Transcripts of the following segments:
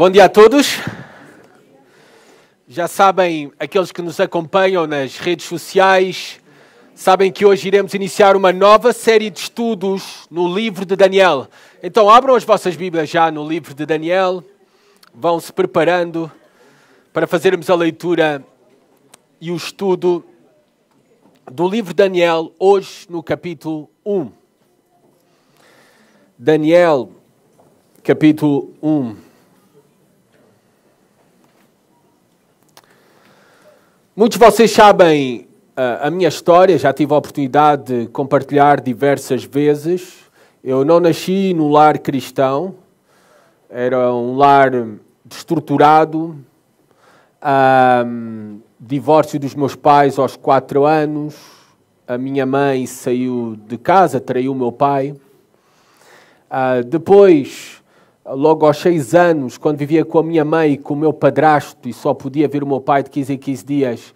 Bom dia a todos. Já sabem, aqueles que nos acompanham nas redes sociais, sabem que hoje iremos iniciar uma nova série de estudos no livro de Daniel. Então abram as vossas Bíblias já no livro de Daniel, vão se preparando para fazermos a leitura e o estudo do livro de Daniel, hoje no capítulo 1. Daniel, capítulo 1. Muitos de vocês sabem a minha história, já tive a oportunidade de compartilhar diversas vezes. Eu não nasci num lar cristão, era um lar destruturado, divórcio dos meus pais aos 4 anos, a minha mãe saiu de casa, traiu o meu pai. Depois, logo aos 6 anos, quando vivia com a minha mãe e com o meu padrasto e só podia ver o meu pai de 15 em 15 dias,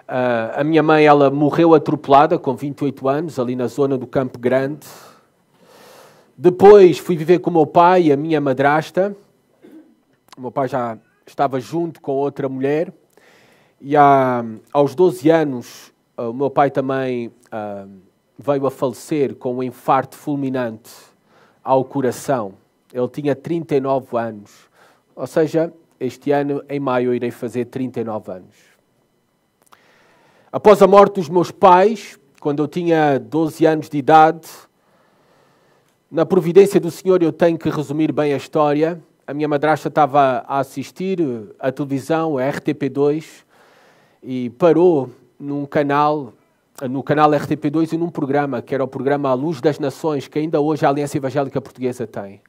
a minha mãe ela morreu atropelada com 28 anos, ali na zona do Campo Grande. Depois fui viver com o meu pai e a minha madrasta. O meu pai já estava junto com outra mulher. E aos 12 anos, o meu pai também veio a falecer com um infarto fulminante ao coração. Ele tinha 39 anos. Ou seja, este ano, em maio, eu irei fazer 39 anos. Após a morte dos meus pais, quando eu tinha 12 anos de idade, na providência do Senhor, eu tenho que resumir bem a história. A minha madrasta estava a assistir a televisão, a RTP2, e parou no canal RTP2 e num programa, que era o programa A Luz das Nações, que ainda hoje a Aliança Evangélica Portuguesa tem.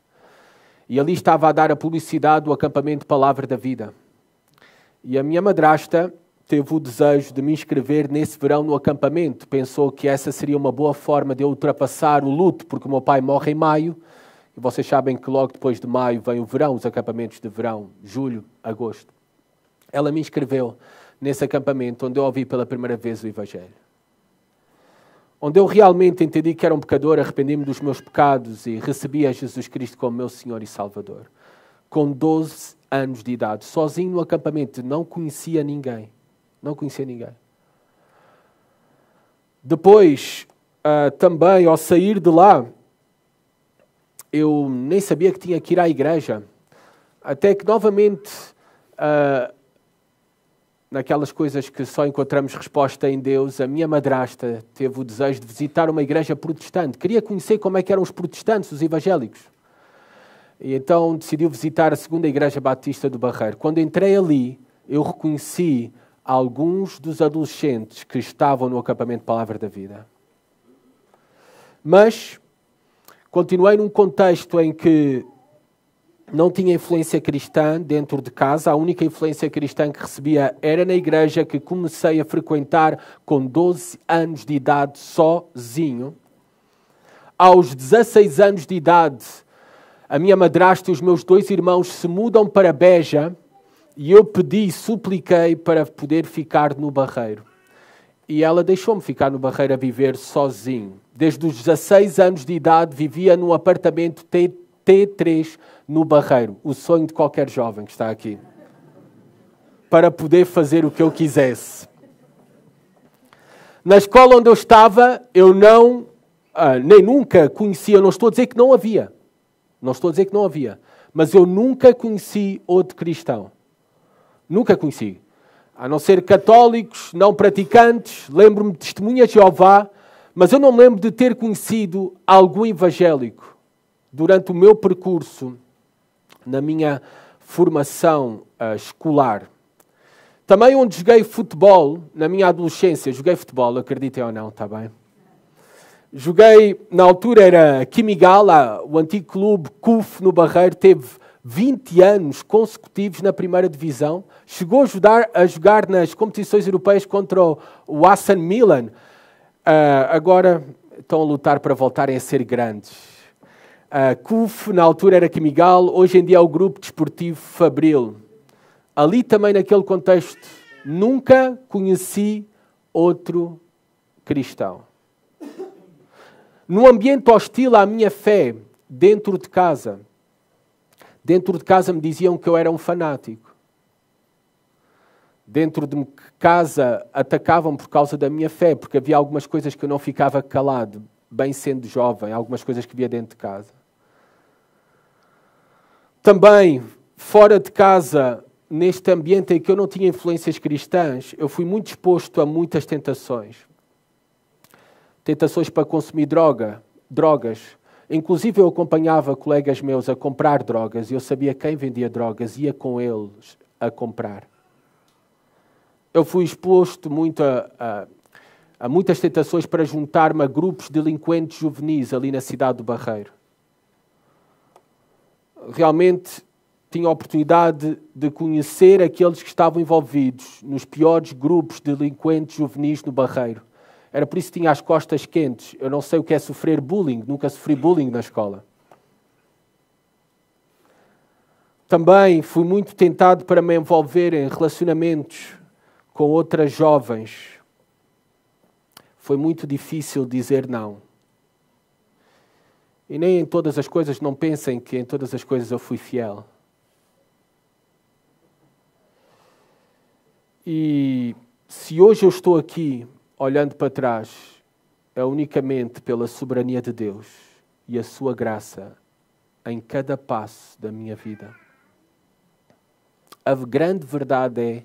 E ali estava a dar a publicidade do acampamento Palavra da Vida. E a minha madrasta teve o desejo de me inscrever nesse verão no acampamento. Pensou que essa seria uma boa forma de eu ultrapassar o luto, porque o meu pai morre em maio. E vocês sabem que logo depois de maio vem o verão, os acampamentos de verão, julho, agosto. Ela me inscreveu nesse acampamento onde eu ouvi pela primeira vez o Evangelho. Onde eu realmente entendi que era um pecador, arrependi-me dos meus pecados e recebi a Jesus Cristo como meu Senhor e Salvador. Com 12 anos de idade, sozinho no acampamento, não conhecia ninguém. Não conhecia ninguém. Depois, também, ao sair de lá, eu nem sabia que tinha que ir à igreja. Até que, novamente, naquelas coisas que só encontramos resposta em Deus, a minha madrasta teve o desejo de visitar uma igreja protestante. Queria conhecer como é que eram os protestantes, os evangélicos. E então decidiu visitar a segunda igreja batista do Barreiro. Quando entrei ali, eu reconheci alguns dos adolescentes que estavam no acampamento Palavra da Vida. Mas continuei num contexto em que não tinha influência cristã dentro de casa. A única influência cristã que recebia era na igreja, que comecei a frequentar com 12 anos de idade sozinho. Aos 16 anos de idade, a minha madrasta e os meus 2 irmãos se mudam para Beja e eu pedi e supliquei para poder ficar no Barreiro. E ela deixou-me ficar no Barreiro a viver sozinho. Desde os 16 anos de idade vivia num apartamento T3 no Barreiro, o sonho de qualquer jovem que está aqui, para poder fazer o que eu quisesse. Na escola onde eu estava, eu nem nunca conhecia, não estou a dizer que não havia, mas eu nunca conheci outro cristão. Nunca conheci. A não ser católicos, não praticantes, lembro-me de testemunhas de Jeová, mas eu não me lembro de ter conhecido algum evangélico durante o meu percurso, na minha formação escolar. Também onde joguei futebol, na minha adolescência, joguei futebol, acreditem ou não, está bem? Joguei, na altura era Quimigal, o antigo clube CUF no Barreiro, teve 20 anos consecutivos na primeira divisão. Chegou a jogar nas competições europeias contra o AC Milan. Agora estão a lutar para voltarem a ser grandes. CUF, na altura era Quimigal, hoje em dia é o Grupo Desportivo Fabril. Ali também, naquele contexto, nunca conheci outro cristão. Num ambiente hostil à minha fé, dentro de casa, Dentro de casa me diziam que eu era um fanático. Dentro de casa atacavam por causa da minha fé, porque havia algumas coisas que eu não ficava calado, bem sendo jovem, algumas coisas que via dentro de casa. Também, fora de casa, neste ambiente em que eu não tinha influências cristãs, eu fui muito exposto a muitas tentações. Tentações para consumir drogas. Inclusive eu acompanhava colegas meus a comprar drogas e eu sabia quem vendia drogas, ia com eles a comprar. Eu fui exposto muito a muitas tentações para juntar-me a grupos de delinquentes juvenis ali na cidade do Barreiro. Realmente tinha a oportunidade de conhecer aqueles que estavam envolvidos nos piores grupos de delinquentes juvenis no Barreiro. Era por isso que tinha as costas quentes. Eu não sei o que é sofrer bullying, nunca sofri bullying na escola. Também fui muito tentado para me envolver em relacionamentos com outras jovens. Foi muito difícil dizer não. E nem em todas as coisas, não pensem que em todas as coisas eu fui fiel. E se hoje eu estou aqui, olhando para trás, é unicamente pela soberania de Deus e a sua graça em cada passo da minha vida. A grande verdade é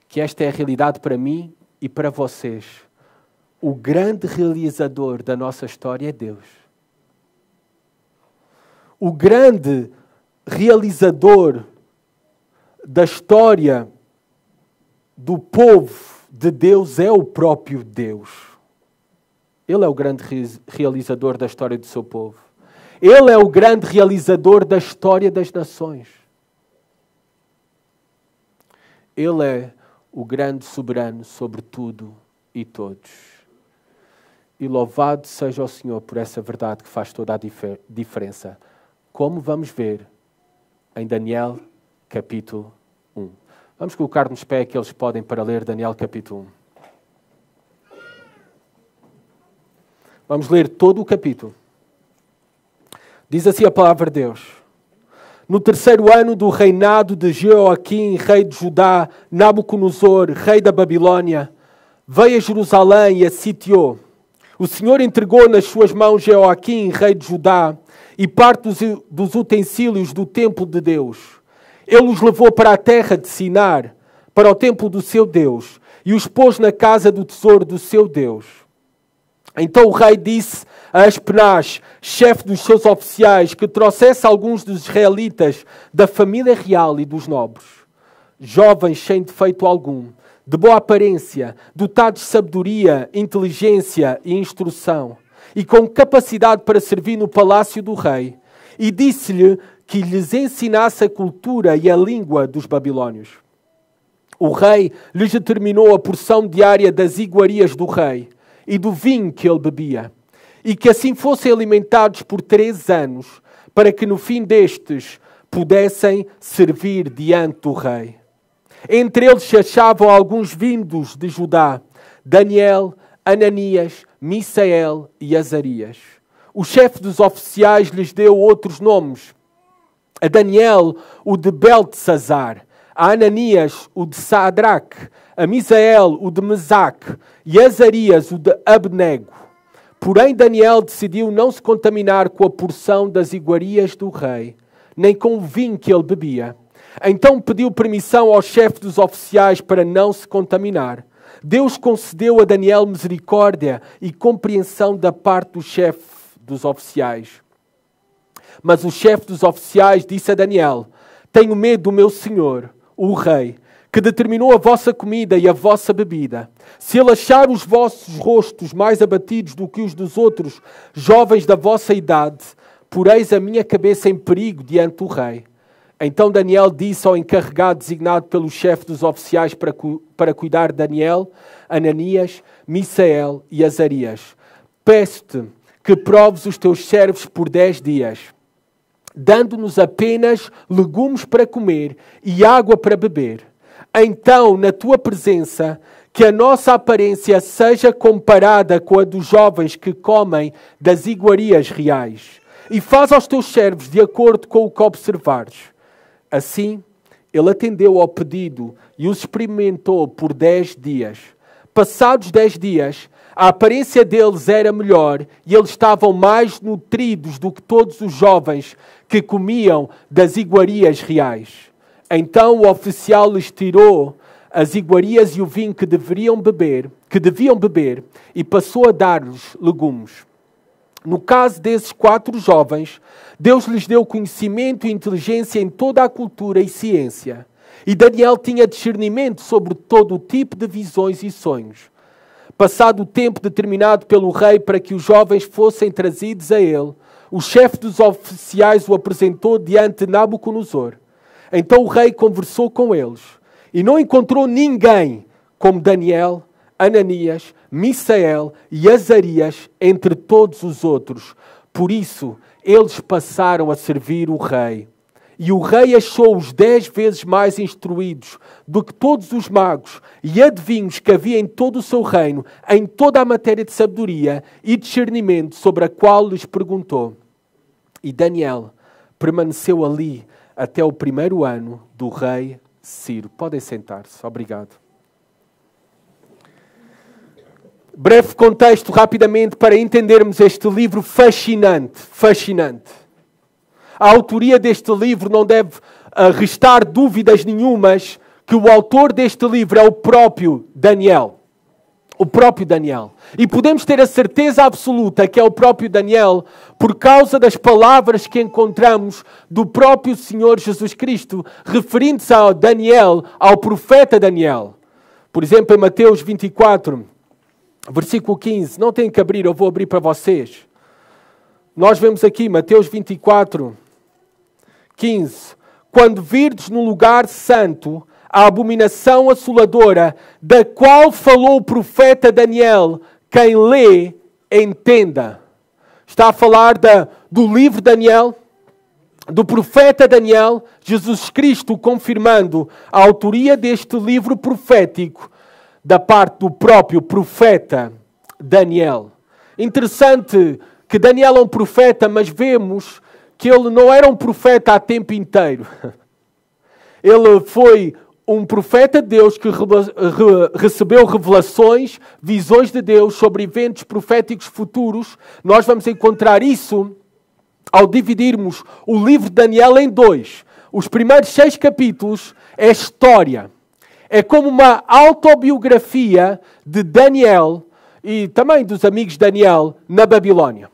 que esta é a realidade para mim e para vocês. O grande realizador da nossa história é Deus. O grande realizador da história do povo de Deus é o próprio Deus. Ele é o grande realizador da história do seu povo. Ele é o grande realizador da história das nações. Ele é o grande soberano sobre tudo e todos. E louvado seja o Senhor por essa verdade que faz toda a diferença. Como vamos ver em Daniel capítulo 1. Vamos colocar-nos pé aqueles que podem para ler Daniel capítulo 1. Vamos ler todo o capítulo. Diz assim a palavra de Deus. No terceiro ano do reinado de Jeoaquim, rei de Judá, Nabucodonosor, rei da Babilônia, veio a Jerusalém e a sitiou. O Senhor entregou nas suas mãos Jeoaquim, rei de Judá, e parte dos utensílios do templo de Deus. Ele os levou para a terra de Sinar, para o templo do seu Deus, e os pôs na casa do tesouro do seu Deus. Então o rei disse a Aspenaz, chefe dos seus oficiais, que trouxesse alguns dos israelitas da família real e dos nobres, jovens sem defeito algum, de boa aparência, dotados de sabedoria, inteligência e instrução, e com capacidade para servir no palácio do rei, e disse-lhe que lhes ensinasse a cultura e a língua dos babilônios. O rei lhes determinou a porção diária das iguarias do rei e do vinho que ele bebia, e que assim fossem alimentados por 3 anos, para que no fim destes pudessem servir diante do rei. Entre eles se achavam alguns vindos de Judá, Daniel, Ananias, Misael e Azarias. O chefe dos oficiais lhes deu outros nomes. A Daniel, o de Beltesazar, a Ananias, o de Sadraque, a Misael, o de Mesaque, e a Azarias, o de Abnego. Porém, Daniel decidiu não se contaminar com a porção das iguarias do rei, nem com o vinho que ele bebia. Então pediu permissão ao chefe dos oficiais para não se contaminar. Deus concedeu a Daniel misericórdia e compreensão da parte do chefe dos oficiais. Mas o chefe dos oficiais disse a Daniel: tenho medo do meu senhor, o rei, que determinou a vossa comida e a vossa bebida. Se ele achar os vossos rostos mais abatidos do que os dos outros jovens da vossa idade, poreis a minha cabeça em perigo diante do rei. Então Daniel disse ao encarregado designado pelo chefe dos oficiais para cuidar de Daniel, Ananias, Misael e Azarias: peço-te que proves os teus servos por 10 dias, dando-nos apenas legumes para comer e água para beber. Então, na tua presença, que a nossa aparência seja comparada com a dos jovens que comem das iguarias reais. E faz aos teus servos de acordo com o que observares. Assim, ele atendeu ao pedido e os experimentou por 10 dias. Passados 10 dias, a aparência deles era melhor e eles estavam mais nutridos do que todos os jovens que comiam das iguarias reais. Então o oficial lhes tirou as iguarias e o vinho que deviam beber, e passou a dar-lhes legumes. No caso desses 4 jovens, Deus lhes deu conhecimento e inteligência em toda a cultura e ciência. E Daniel tinha discernimento sobre todo o tipo de visões e sonhos. Passado o tempo determinado pelo rei para que os jovens fossem trazidos a ele, o chefe dos oficiais o apresentou diante de Nabucodonosor. Então o rei conversou com eles e não encontrou ninguém como Daniel, Ananias, Misael e Azarias entre todos os outros. Por isso, eles passaram a servir o rei. E o rei achou-os 10 vezes mais instruídos do que todos os magos e adivinhos que havia em todo o seu reino, em toda a matéria de sabedoria e discernimento sobre a qual lhes perguntou. E Daniel permaneceu ali até o 1º ano do rei Ciro. Podem sentar-se. Obrigado. Breve contexto, rapidamente, para entendermos este livro fascinante. A autoria deste livro não deve restar dúvidas nenhumas que o autor deste livro é o próprio Daniel. O próprio Daniel. E podemos ter a certeza absoluta que é o próprio Daniel por causa das palavras que encontramos do próprio Senhor Jesus Cristo, referindo-se a Daniel, ao profeta Daniel. Por exemplo, em Mateus 24, versículo 15. Não tem que abrir, eu vou abrir para vocês. Nós vemos aqui, Mateus 24, 15. Quando virdes no lugar santo a abominação assoladora, da qual falou o profeta Daniel, quem lê, entenda. Está a falar do livro Daniel, do profeta Daniel, Jesus Cristo confirmando a autoria deste livro profético da parte do próprio profeta Daniel. Interessante que Daniel é um profeta, mas vemos que ele não era um profeta a tempo inteiro. Ele foi um profeta de Deus que recebeu revelações, visões de Deus sobre eventos proféticos futuros. Nós vamos encontrar isso ao dividirmos o livro de Daniel em 2. Os primeiros 6 capítulos é história. É como uma autobiografia de Daniel e também dos amigos de Daniel na Babilônia.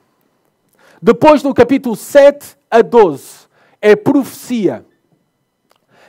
Depois, no capítulo 7 a 12, é profecia.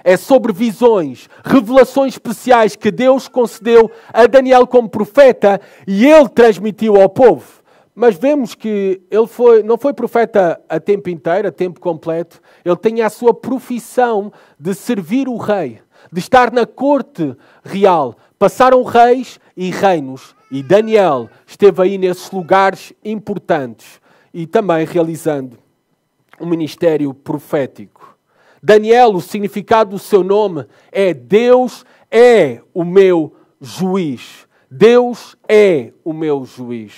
É sobre visões, revelações especiais que Deus concedeu a Daniel como profeta e ele transmitiu ao povo. Mas vemos que ele não foi profeta a tempo inteiro, a tempo completo. Ele tinha a sua profissão de servir o rei, de estar na corte real. Passaram reis e reinos e Daniel esteve aí nesses lugares importantes e também realizando um ministério profético. Daniel, o significado do seu nome é Deus é o meu juiz. Deus é o meu juiz.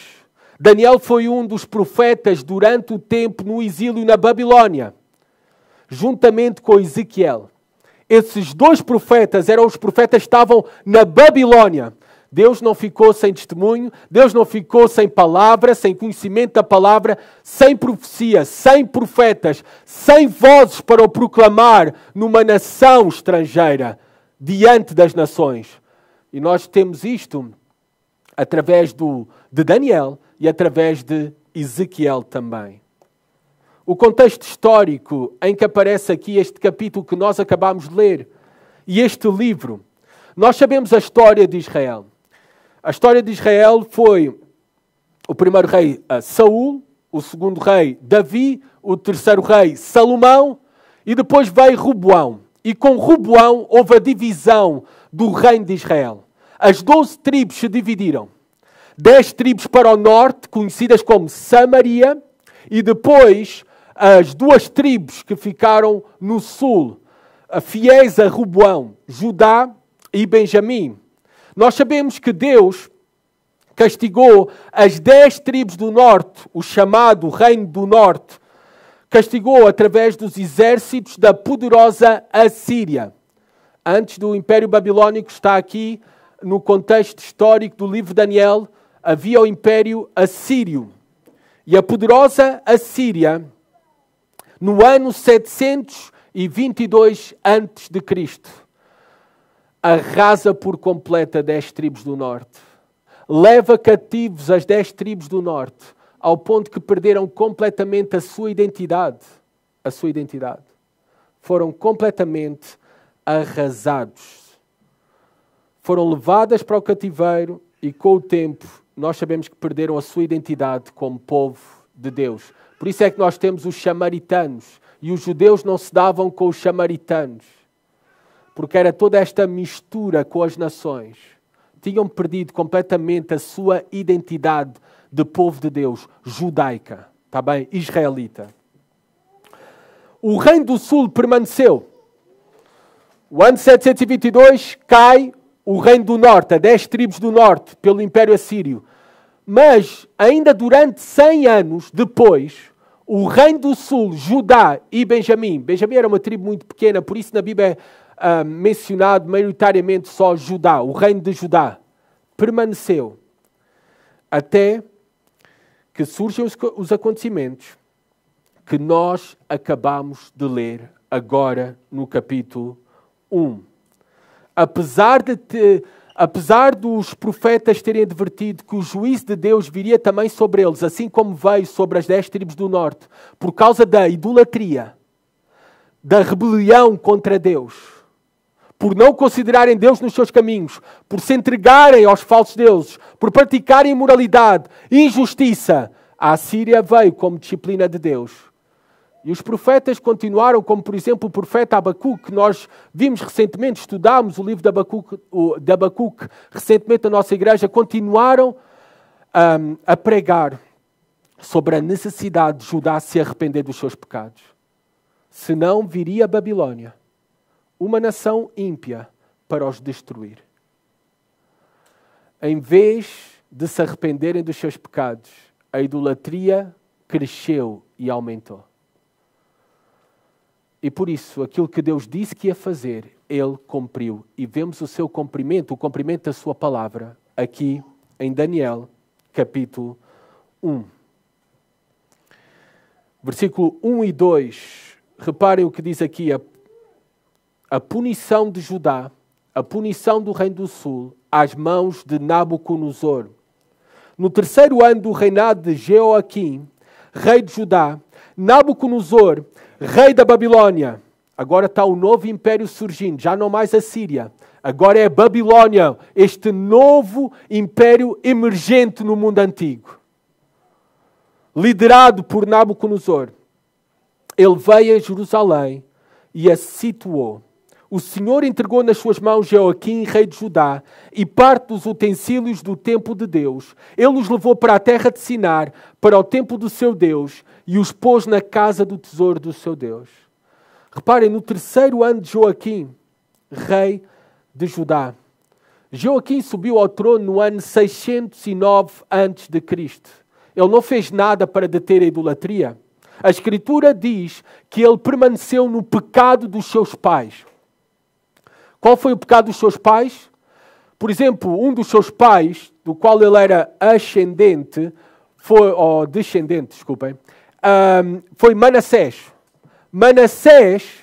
Daniel foi um dos profetas durante o tempo no exílio na Babilônia, juntamente com Ezequiel. Esses 2 profetas eram os profetas que estavam na Babilônia. Deus não ficou sem testemunho, Deus não ficou sem palavra, sem conhecimento da palavra, sem profecia, sem profetas, sem vozes para o proclamar numa nação estrangeira, diante das nações. E nós temos isto através de Daniel e através de Ezequiel também. O contexto histórico em que aparece aqui este capítulo que nós acabamos de ler e este livro, nós sabemos a história de Israel. A história de Israel foi o primeiro rei Saul, o segundo rei Davi, o terceiro rei Salomão e depois veio Roboão. E com Roboão houve a divisão do reino de Israel. As 12 tribos se dividiram. 10 tribos para o norte, conhecidas como Samaria, e depois as 2 tribos que ficaram no sul, fiéis a Roboão, Judá e Benjamim. Nós sabemos que Deus castigou as 10 tribos do norte, o chamado Reino do Norte, castigou através dos exércitos da poderosa Assíria. Antes do Império Babilônico, está aqui no contexto histórico do livro de Daniel, havia o Império Assírio. E a poderosa Assíria, no ano 722 a.C., arrasa por completa 10 tribos do norte. Leva cativos as 10 tribos do norte, ao ponto que perderam completamente a sua identidade. A sua identidade. Foram completamente arrasados. Foram levadas para o cativeiro e, com o tempo, nós sabemos que perderam a sua identidade como povo de Deus. Por isso é que nós temos os samaritanos. E os judeus não se davam com os samaritanos. Porque era toda esta mistura com as nações. Tinham perdido completamente a sua identidade de povo de Deus, judaica, está bem? Israelita. O reino do sul permaneceu. O ano 722 cai o reino do norte, a 10 tribos do norte, pelo Império Assírio. Mas, ainda durante 100 anos depois, o reino do sul, Judá e Benjamim. Benjamim era uma tribo muito pequena, por isso na Bíblia é mencionado maioritariamente só Judá, o reino de Judá. Permaneceu até que surgem os acontecimentos que nós acabamos de ler agora no capítulo 1. Apesar dos profetas terem advertido que o juízo de Deus viria também sobre eles, assim como veio sobre as 10 tribos do norte, por causa da idolatria, da rebelião contra Deus, por não considerarem Deus nos seus caminhos, por se entregarem aos falsos deuses, por praticarem imoralidade, injustiça, a Assíria veio como disciplina de Deus. E os profetas continuaram, como por exemplo o profeta Abacuque, que nós vimos recentemente, estudámos o livro de Abacuque recentemente na nossa igreja, continuaram a pregar sobre a necessidade de Judá se arrepender dos seus pecados. Senão viria a Babilônia, uma nação ímpia, para os destruir. Em vez de se arrependerem dos seus pecados, a idolatria cresceu e aumentou. E por isso, aquilo que Deus disse que ia fazer, Ele cumpriu. E vemos o seu cumprimento, o cumprimento da sua palavra, aqui em Daniel, capítulo 1. Versículo 1 e 2. Reparem o que diz aqui. A punição de Judá, a punição do reino do sul, às mãos de Nabucodonosor. No terceiro ano do reinado de Jeoaquim, rei de Judá, Nabucodonosor, rei da Babilônia. Agora está o novo império surgindo, já não mais a Síria. Agora é a Babilônia, este novo império emergente no mundo antigo. Liderado por Nabucodonosor. Ele veio a Jerusalém e a situou. O Senhor entregou nas suas mãos Jeoaquim, rei de Judá, e parte dos utensílios do templo de Deus. Ele os levou para a terra de Sinar, para o templo do seu Deus, e os pôs na casa do tesouro do seu Deus. Reparem, no terceiro ano de Joaquim, rei de Judá. Joaquim subiu ao trono no ano 609 a.C. Ele não fez nada para deter a idolatria. A Escritura diz que ele permaneceu no pecado dos seus pais. Qual foi o pecado dos seus pais? Por exemplo, um dos seus pais, do qual ele era descendente, foi Manassés. Manassés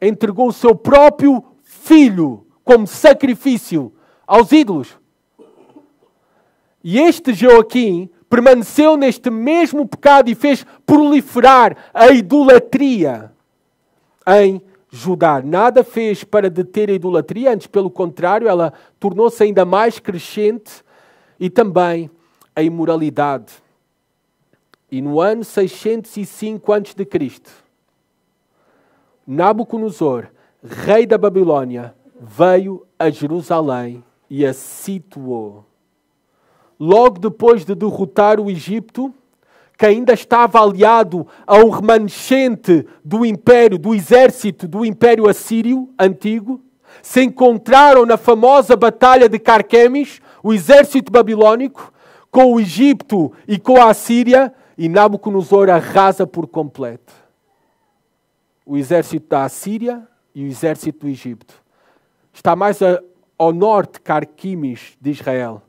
entregou o seu próprio filho como sacrifício aos ídolos. E este Joaquim permaneceu neste mesmo pecado e fez proliferar a idolatria em Judá. Nada fez para deter a idolatria, antes pelo contrário, ela tornou-se ainda mais crescente, e também a imoralidade. E no ano 605 a.C., Nabucodonosor, rei da Babilônia, veio a Jerusalém e a situou. Logo depois de derrotar o Egito, que ainda estava aliado a um remanescente do império, do exército do Império Assírio antigo, se encontraram na famosa batalha de Carquemis, o exército babilônico, com o Egito e com a Assíria, e Nabucodonosor arrasa por completo. o exército da Assíria e o exército do Egito. Está mais ao norte, Carquimis, de Israel.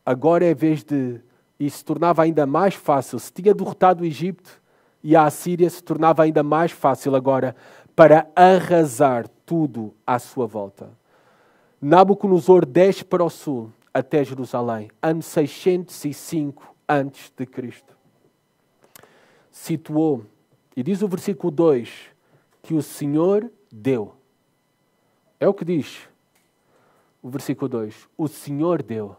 Agora é a vez de... E se tornava ainda mais fácil. Se tinha derrotado o Egito e a Assíria, se tornava ainda mais fácil agora para arrasar tudo à sua volta. Nabucodonosor desce para o sul, até Jerusalém, ano 605 a.C. Situou, e diz o versículo 2, que o Senhor deu. É o que diz o versículo 2. O Senhor deu.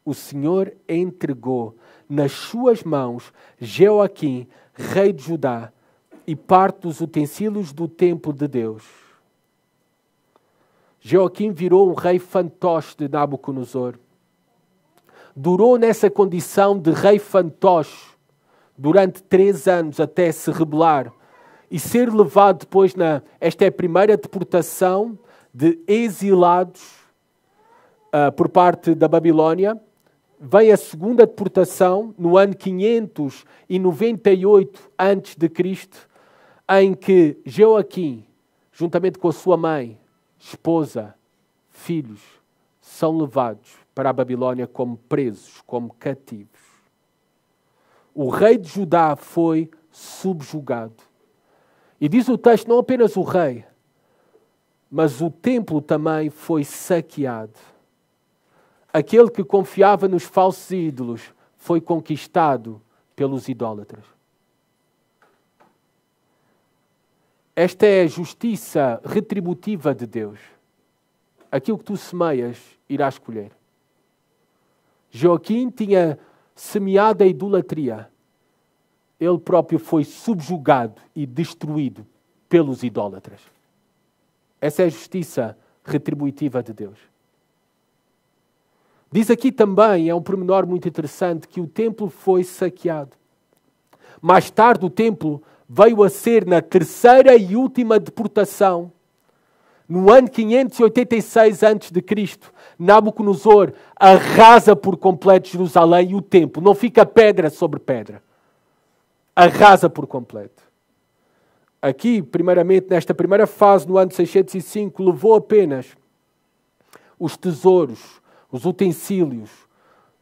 O Senhor entregou nas suas mãos Jeoaquim, rei de Judá, e parte dos utensílios do templo de Deus. Jeoaquim virou um rei fantoche de Nabucodonosor. Durou nessa condição de rei fantoche durante 3 anos até se rebelar e ser levado depois esta é a primeira deportação de exilados por parte da Babilónia. Vem a segunda deportação no ano 598 a.C., em que Jeoaquim, juntamente com a sua mãe, esposa, filhos, são levados para a Babilónia como presos, como cativos. O rei de Judá foi subjugado. E diz o texto, não apenas o rei, mas o templo também foi saqueado. Aquele que confiava nos falsos ídolos foi conquistado pelos idólatras. Esta é a justiça retributiva de Deus. Aquilo que tu semeias, irás colher. Jeoaquim tinha semeado a idolatria. Ele próprio foi subjugado e destruído pelos idólatras. Essa é a justiça retributiva de Deus. Diz aqui também, é um pormenor muito interessante, que o templo foi saqueado. Mais tarde o templo veio a ser, na terceira e última deportação, no ano 586 a.C., Nabucodonosor arrasa por completo Jerusalém e o templo. Não fica pedra sobre pedra. Arrasa por completo. Aqui, primeiramente, nesta primeira fase, no ano 605, levou apenas os tesouros, os utensílios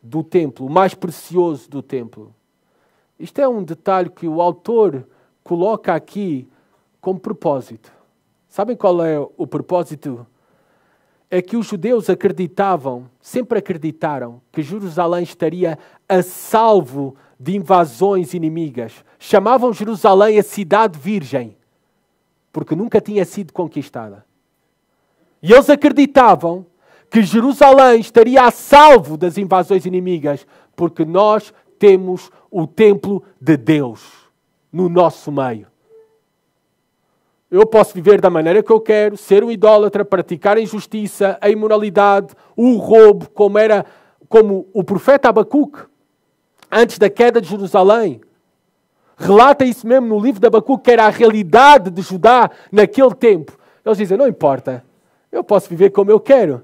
do templo, o mais precioso do templo. Isto é um detalhe que o autor coloca aqui como propósito. Sabem qual é o propósito? É que os judeus acreditavam, sempre acreditaram, que Jerusalém estaria a salvo de invasões inimigas. Chamavam Jerusalém a cidade virgem, porque nunca tinha sido conquistada. E eles acreditavam que Jerusalém estaria a salvo das invasões inimigas, porque nós temos o templo de Deus no nosso meio. Eu posso viver da maneira que eu quero, ser um idólatra, praticar a injustiça, a imoralidade, o roubo, como o profeta Abacuque, antes da queda de Jerusalém, relata isso mesmo no livro de Abacuque, que era a realidade de Judá naquele tempo. Eles dizem, não importa, eu posso viver como eu quero.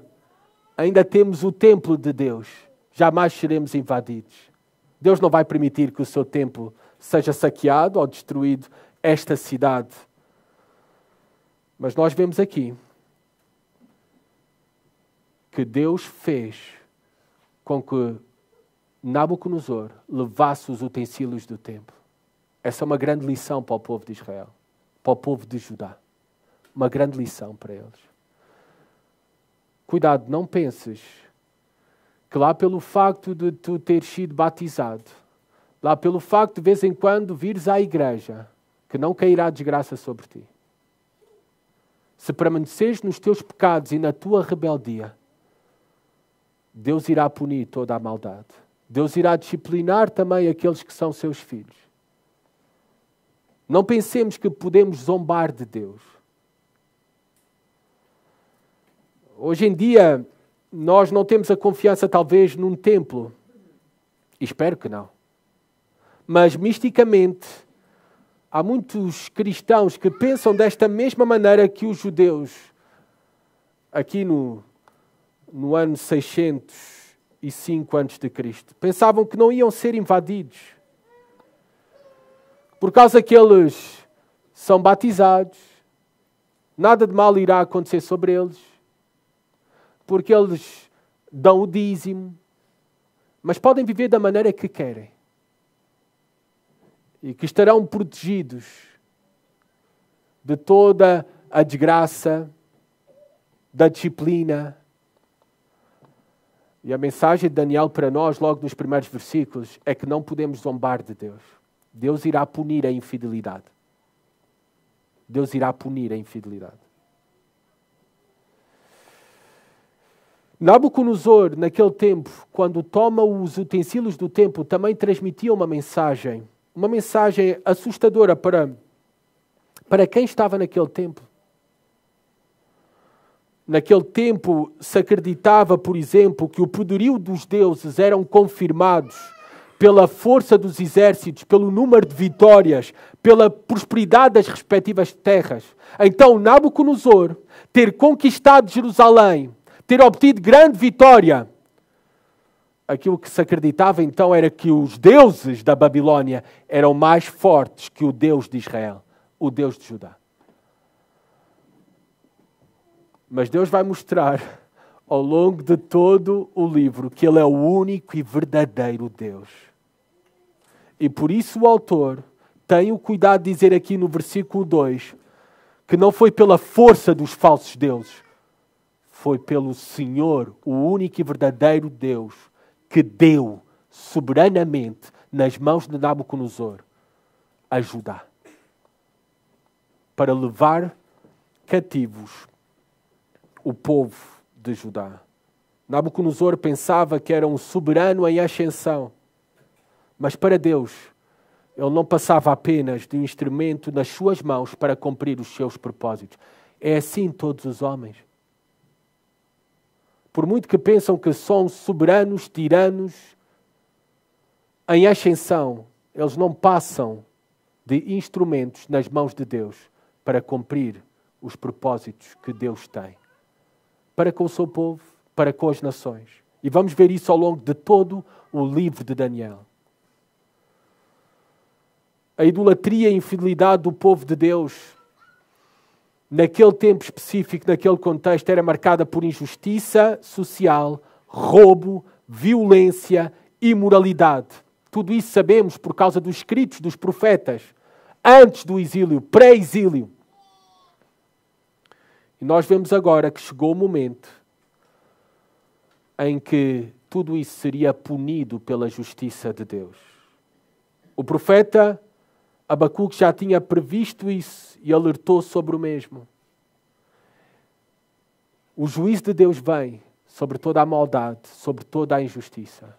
Ainda temos o templo de Deus. Jamais seremos invadidos. Deus não vai permitir que o seu templo seja saqueado ou destruído, esta cidade. Mas nós vemos aqui que Deus fez com que Nabucodonosor levasse os utensílios do templo. Essa é uma grande lição para o povo de Israel, para o povo de Judá. Uma grande lição para eles. Cuidado, não penses que lá pelo facto de tu teres sido batizado, lá pelo facto de vez em quando vires à igreja, que não cairá desgraça sobre ti. Se permaneceres nos teus pecados e na tua rebeldia, Deus irá punir toda a maldade. Deus irá disciplinar também aqueles que são seus filhos. Não pensemos que podemos zombar de Deus. Hoje em dia, nós não temos a confiança talvez num templo. Espero que não. Mas misticamente, há muitos cristãos que pensam desta mesma maneira que os judeus, aqui no ano 605 a.C., pensavam que não iam ser invadidos. Por causa que eles são batizados, nada de mal irá acontecer sobre eles, porque eles dão o dízimo, mas podem viver da maneira que querem. E que estarão protegidos de toda a desgraça, da disciplina. E a mensagem de Daniel para nós, logo nos primeiros versículos, é que não podemos zombar de Deus. Deus irá punir a infidelidade. Deus irá punir a infidelidade. Nabucodonosor, naquele tempo, quando toma os utensílios do templo, também transmitia uma mensagem assustadora para quem estava naquele templo. Naquele tempo se acreditava, por exemplo, que o poderio dos deuses eram confirmados pela força dos exércitos, pelo número de vitórias, pela prosperidade das respectivas terras. Então, Nabucodonosor, ter conquistado Jerusalém, ter obtido grande vitória, aquilo que se acreditava então era que os deuses da Babilônia eram mais fortes que o Deus de Israel, o Deus de Judá. Mas Deus vai mostrar ao longo de todo o livro que Ele é o único e verdadeiro Deus. E por isso o autor tem o cuidado de dizer aqui no versículo 2 que não foi pela força dos falsos deuses, foi pelo Senhor, o único e verdadeiro Deus, que deu soberanamente nas mãos de Nabucodonosor a Judá, para levar cativos o povo de Judá. Nabucodonosor pensava que era um soberano em ascensão, mas para Deus ele não passava apenas de um instrumento nas suas mãos para cumprir os seus propósitos. É assim todos os homens. Por muito que pensam que são soberanos, tiranos, em ascensão, eles não passam de instrumentos nas mãos de Deus para cumprir os propósitos que Deus tem. Para com o seu povo, para com as nações. E vamos ver isso ao longo de todo o livro de Daniel. A idolatria e a infidelidade do povo de Deus, naquele tempo específico, naquele contexto, era marcada por injustiça social, roubo, violência, imoralidade. Tudo isso sabemos por causa dos escritos dos profetas, antes do exílio, pré-exílio. E nós vemos agora que chegou o momento em que tudo isso seria punido pela justiça de Deus. O profeta Abacuque já tinha previsto isso e alertou sobre o mesmo. O juízo de Deus vem sobre toda a maldade, sobre toda a injustiça.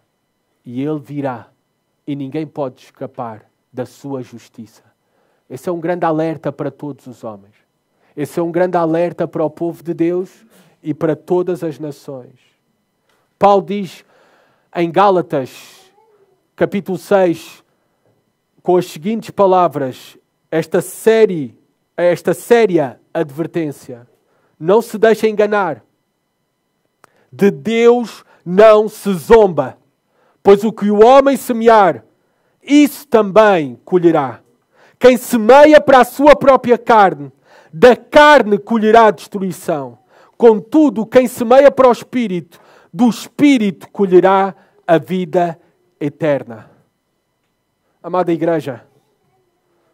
E Ele virá e ninguém pode escapar da sua justiça. Esse é um grande alerta para todos os homens. Esse é um grande alerta para o povo de Deus e para todas as nações. Paulo diz em Gálatas, capítulo 6, com as seguintes palavras, esta séria advertência. Não se deixe enganar. De Deus não se zomba, pois o que o homem semear, isso também colherá. Quem semeia para a sua própria carne, da carne colherá destruição. Contudo, quem semeia para o Espírito, do Espírito colherá a vida eterna. Amada igreja,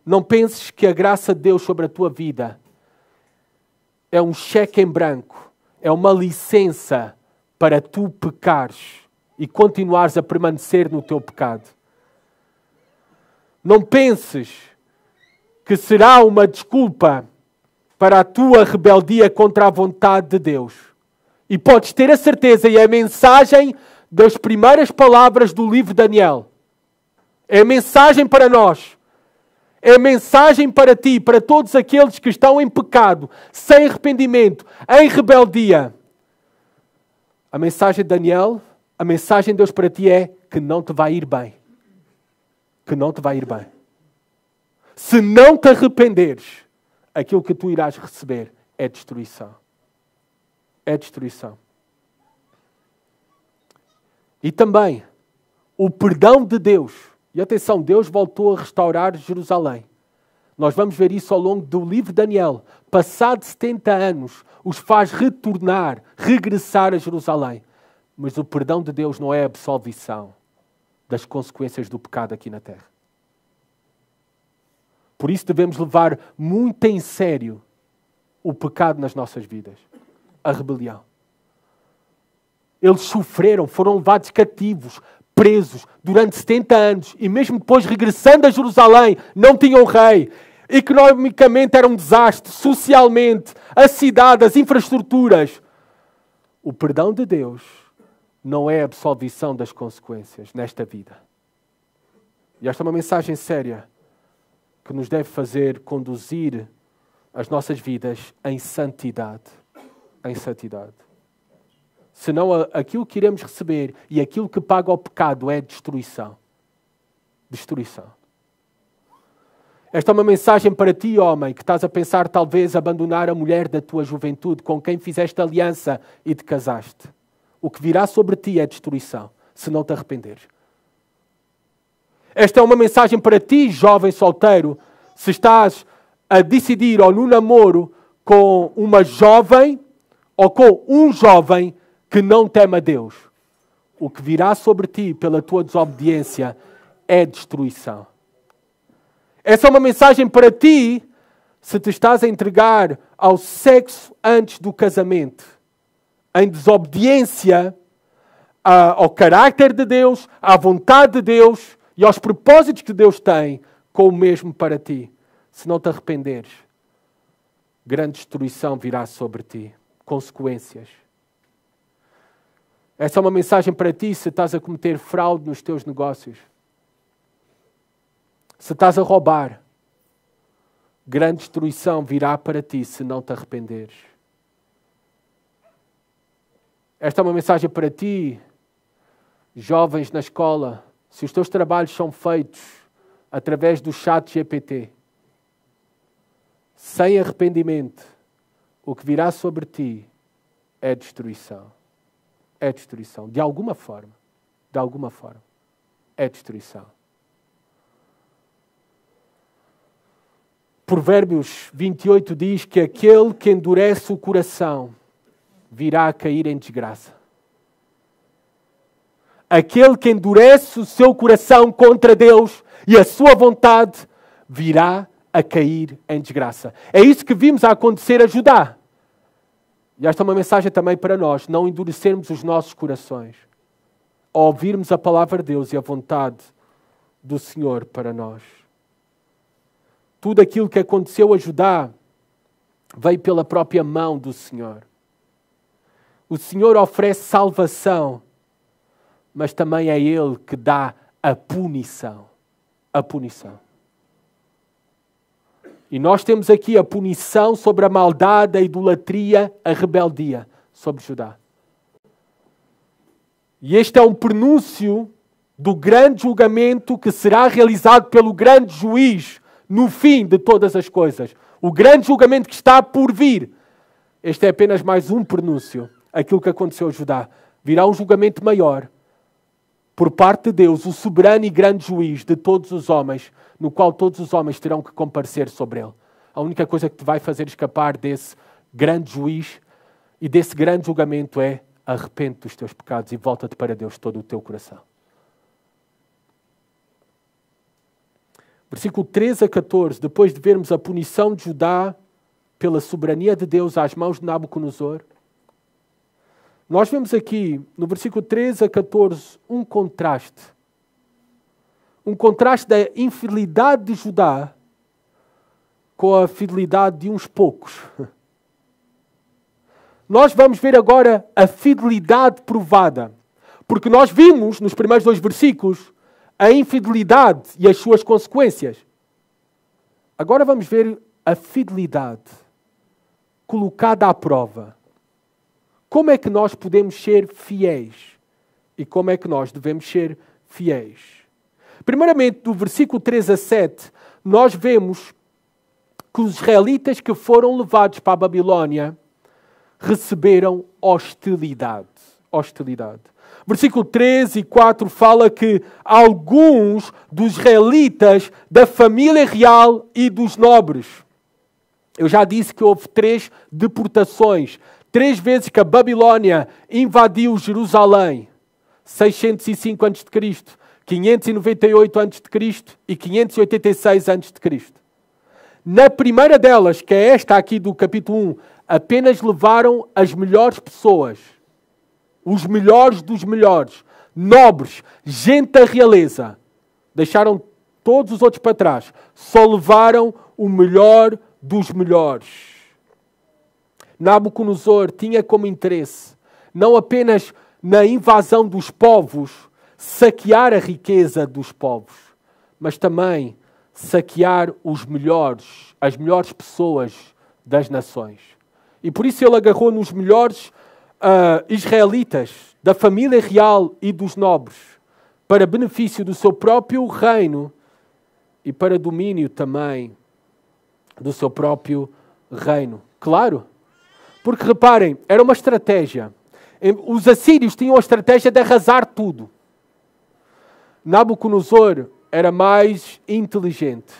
não penses que a graça de Deus sobre a tua vida é um cheque em branco, é uma licença para tu pecares e continuares a permanecer no teu pecado. Não penses que será uma desculpa para a tua rebeldia contra a vontade de Deus. E podes ter a certeza, e é a mensagem das primeiras palavras do livro de Daniel. É a mensagem para nós. É a mensagem para ti, para todos aqueles que estão em pecado, sem arrependimento, em rebeldia. A mensagem de Daniel, a mensagem de Deus para ti é que não te vai ir bem. Que não te vai ir bem. Se não te arrependeres, aquilo que tu irás receber é destruição. É destruição. E também, o perdão de Deus. E atenção, Deus voltou a restaurar Jerusalém. Nós vamos ver isso ao longo do livro de Daniel. Passado 70 anos, os faz retornar, regressar a Jerusalém. Mas o perdão de Deus não é a absolvição das consequências do pecado aqui na terra. Por isso devemos levar muito em sério o pecado nas nossas vidas. A rebelião. Eles sofreram, foram levados cativos, presos durante 70 anos e mesmo depois regressando a Jerusalém, não tinham rei. Economicamente era um desastre, socialmente, a cidade, as infraestruturas. O perdão de Deus não é a absolvição das consequências nesta vida. E esta é uma mensagem séria que nos deve fazer conduzir as nossas vidas em santidade. Em santidade. Senão aquilo que iremos receber e aquilo que paga o pecado é destruição. Destruição. Esta é uma mensagem para ti, homem, que estás a pensar talvez abandonar a mulher da tua juventude com quem fizeste aliança e te casaste. O que virá sobre ti é destruição, se não te arrependeres. Esta é uma mensagem para ti, jovem solteiro, se estás a decidir ou no namoro com uma jovem ou com um jovem que não teme a Deus. O que virá sobre ti pela tua desobediência é destruição. Essa é uma mensagem para ti se te estás a entregar ao sexo antes do casamento, em desobediência ao caráter de Deus, à vontade de Deus e aos propósitos que Deus tem com o mesmo para ti. Se não te arrependeres, grande destruição virá sobre ti. Consequências. Essa é uma mensagem para ti se estás a cometer fraude nos teus negócios. Se estás a roubar, grande destruição virá para ti se não te arrependeres. Esta é uma mensagem para ti, jovens na escola, se os teus trabalhos são feitos através do chat GPT, sem arrependimento, o que virá sobre ti é destruição. É destruição. De alguma forma. De alguma forma. É destruição. Provérbios 28 diz que aquele que endurece o coração virá a cair em desgraça. Aquele que endurece o seu coração contra Deus e a sua vontade virá a cair em desgraça. É isso que vimos a acontecer a Judá. E esta é uma mensagem também para nós, não endurecermos os nossos corações, ao ouvirmos a palavra de Deus e a vontade do Senhor para nós. Tudo aquilo que aconteceu a Judá veio pela própria mão do Senhor. O Senhor oferece salvação, mas também é Ele que dá a punição. A punição. E nós temos aqui a punição sobre a maldade, a idolatria, a rebeldia sobre Judá. E este é um prenúncio do grande julgamento que será realizado pelo grande juiz no fim de todas as coisas. O grande julgamento que está por vir. Este é apenas mais um prenúncio. Aquilo que aconteceu a Judá. Virá um julgamento maior por parte de Deus, o soberano e grande juiz de todos os homens, no qual todos os homens terão que comparecer sobre ele. A única coisa que te vai fazer escapar desse grande juiz e desse grande julgamento é arrepende dos teus pecados e volta-te para Deus todo o teu coração. Versículo 13 a 14, depois de vermos a punição de Judá pela soberania de Deus às mãos de Nabucodonosor, nós vemos aqui, no versículo 13 a 14, um contraste. Um contraste da infidelidade de Judá com a fidelidade de uns poucos. Nós vamos ver agora a fidelidade provada. Porque nós vimos, nos primeiros 2 versículos, a infidelidade e as suas consequências. Agora vamos ver a fidelidade colocada à prova. Como é que nós podemos ser fiéis? E como é que nós devemos ser fiéis? Primeiramente, do versículo 3 a 7, nós vemos que os israelitas que foram levados para a Babilónia receberam hostilidade. Hostilidade. Versículo 3 e 4 fala que alguns dos israelitas da família real e dos nobres. Eu já disse que houve 3 deportações. 3 vezes que a Babilônia invadiu Jerusalém. 605 a.C., 598 a.C. e 586 a.C. Na primeira delas, que é esta aqui do capítulo 1, apenas levaram as melhores pessoas. Os melhores dos melhores. Nobres, gente da realeza. Deixaram todos os outros para trás. Só levaram o melhor dos melhores. Nabucodonosor tinha como interesse não apenas na invasão dos povos, saquear a riqueza dos povos, mas também saquear os melhores, as melhores pessoas das nações. E por isso ele agarrou nos melhores israelitas, da família real e dos nobres, para benefício do seu próprio reino e para domínio também do seu próprio reino. Claro, porque reparem, era uma estratégia. Os assírios tinham a estratégia de arrasar tudo. Nabucodonosor era mais inteligente.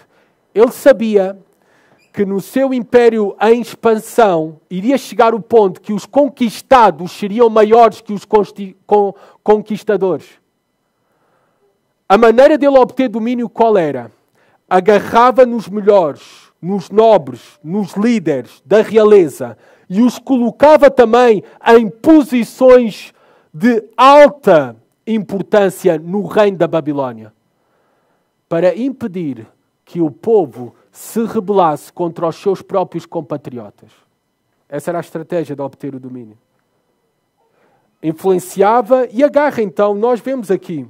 Ele sabia que no seu império em expansão iria chegar o ponto que os conquistados seriam maiores que os conquistadores. A maneira dele obter domínio qual era? Agarrava nos melhores, nos nobres, nos líderes da realeza e os colocava também em posições de alta importância no reino da Babilônia, para impedir que o povo se rebelasse contra os seus próprios compatriotas. Essa era a estratégia de obter o domínio. Influenciava e agarra então, nós vemos aqui,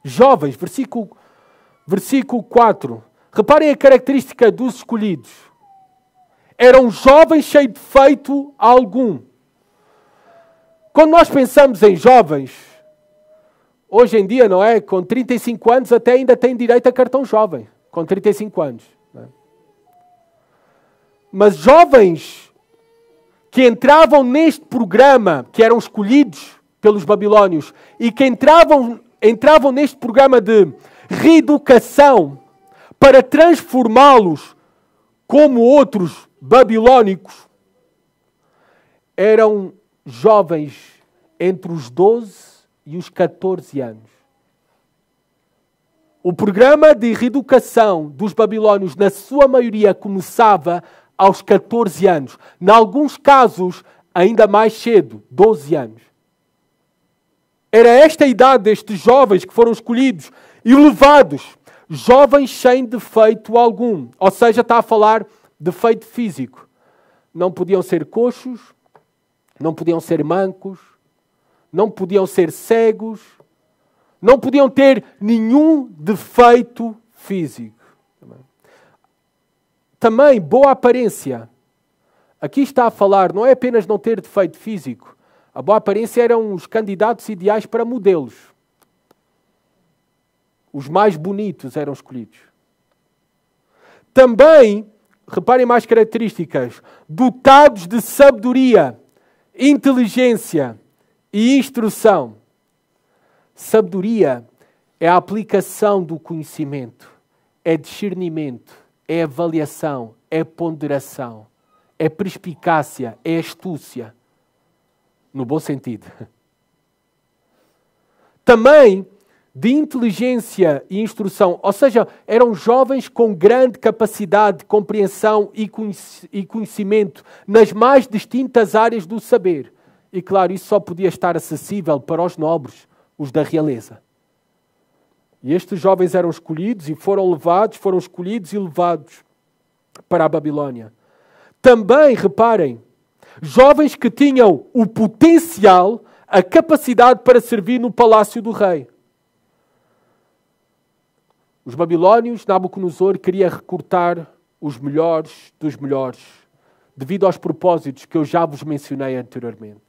jovens, versículo 4. Reparem a característica dos escolhidos. Eram jovens cheios de feito algum. Quando nós pensamos em jovens, hoje em dia, não é? Com 35 anos até ainda tem direito a cartão jovem. Com 35 anos. Não é? Mas jovens que entravam neste programa, que eram escolhidos pelos babilônios, e que entravam neste programa de reeducação para transformá-los como outros babilônicos, eram jovens entre os 12 e os 14 anos. O programa de reeducação dos babilônios, na sua maioria, começava aos 14 anos. Em alguns casos, ainda mais cedo, 12 anos. Era esta a idade destes jovens que foram escolhidos e levados. Jovens sem defeito algum. Ou seja, está a falar de defeito físico. Não podiam ser coxos, não podiam ser mancos, não podiam ser cegos, não podiam ter nenhum defeito físico. Também boa aparência. Aqui está a falar, não é apenas não ter defeito físico. A boa aparência eram os candidatos ideais para modelos. Os mais bonitos eram escolhidos. Também, reparem mais características, dotados de sabedoria, inteligência e instrução. Sabedoria é a aplicação do conhecimento, é discernimento, é avaliação, é ponderação, é perspicácia, é astúcia, no bom sentido. Também de inteligência e instrução, ou seja, eram jovens com grande capacidade de compreensão e conhecimento nas mais distintas áreas do saber. E claro, isso só podia estar acessível para os nobres, os da realeza. E estes jovens eram escolhidos e foram escolhidos e levados para a Babilônia. Também, reparem, jovens que tinham o potencial, a capacidade para servir no palácio do rei. Os babilônios, Nabucodonosor queria recrutar os melhores dos melhores, devido aos propósitos que eu já vos mencionei anteriormente.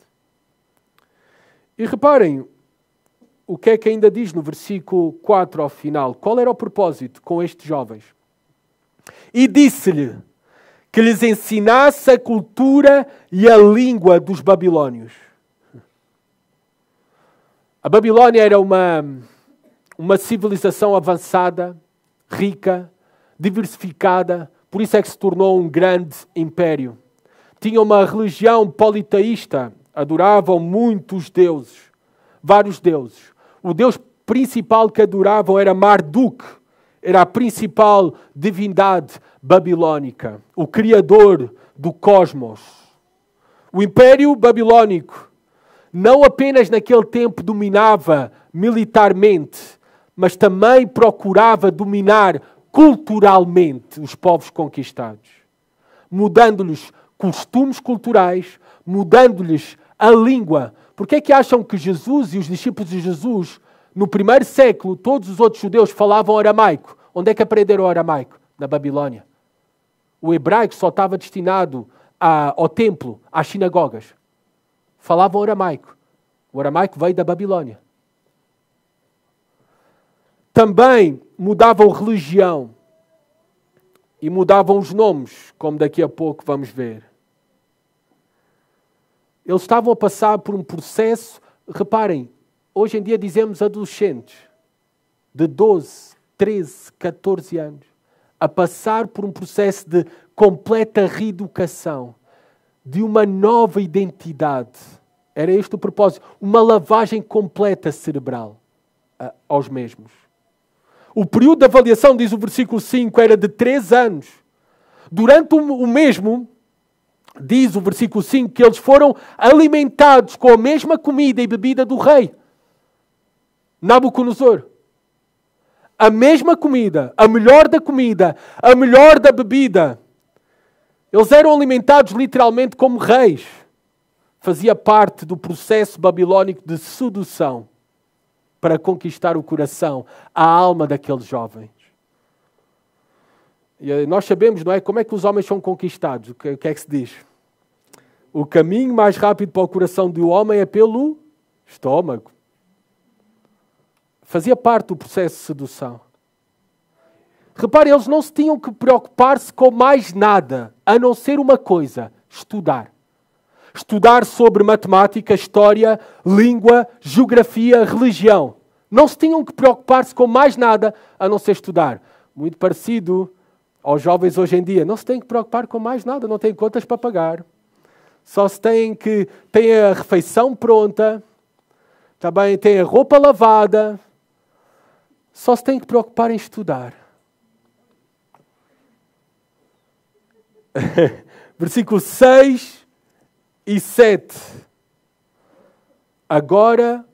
E reparem, o que é que ainda diz no versículo 4 ao final? Qual era o propósito com estes jovens? E disse-lhe que lhes ensinasse a cultura e a língua dos babilônios. A Babilônia era uma civilização avançada, rica, diversificada, por isso é que se tornou um grande império. Tinha uma religião politeísta, adoravam muitos deuses, vários deuses. O deus principal que adoravam era Marduk, era a principal divindade babilônica, o criador do cosmos. O Império Babilônico não apenas naquele tempo dominava militarmente, mas também procurava dominar culturalmente os povos conquistados, mudando-lhes costumes culturais, mudando-lhes a língua. Por que é que acham que Jesus e os discípulos de Jesus, no primeiro século, todos os outros judeus falavam aramaico? Onde é que aprenderam o aramaico? Na Babilônia. O hebraico só estava destinado ao templo, às sinagogas. Falavam aramaico. O aramaico veio da Babilônia. Também mudavam religião. E mudavam os nomes, como daqui a pouco vamos ver. Eles estavam a passar por um processo, reparem, hoje em dia dizemos adolescentes, de 12, 13, 14 anos, a passar por um processo de completa reeducação, de uma nova identidade. Era este o propósito, uma lavagem completa cerebral aos mesmos. O período de avaliação, diz o versículo 5, era de 3 anos. Durante o mesmo, diz o versículo 5, que eles foram alimentados com a mesma comida e bebida do rei Nabucodonosor. A mesma comida, a melhor da comida, a melhor da bebida. Eles eram alimentados literalmente como reis. Fazia parte do processo babilônico de sedução para conquistar o coração, a alma daqueles jovens. E nós sabemos, não é? Como é que os homens são conquistados? O que é que se diz? O caminho mais rápido para o coração do homem é pelo estômago. Fazia parte do processo de sedução. Reparem, eles não se tinham que preocupar-se com mais nada, a não ser uma coisa, estudar. Estudar sobre matemática, história, língua, geografia, religião. Não se tinham que preocupar-se com mais nada, a não ser estudar. Muito parecido aos jovens hoje em dia. Não se têm que preocupar com mais nada, não têm contas para pagar. Só se têm que ter a refeição pronta, também têm a roupa lavada. Só se têm que preocupar em estudar. Versículos 6 e 7. Agora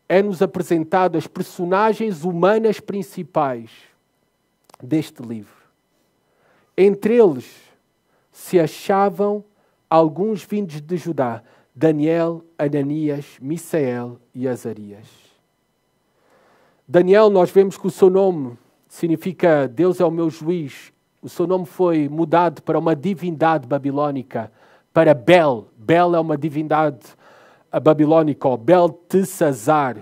é-nos apresentado as personagens humanas principais deste livro. Entre eles se achavam alguns vindos de Judá: Daniel, Ananias, Misael e Azarias. Daniel, nós vemos que o seu nome significa Deus é o meu juiz. O seu nome foi mudado para uma divindade babilônica, para Bel. Bel é uma divindade babilônica, ou Beltesazar.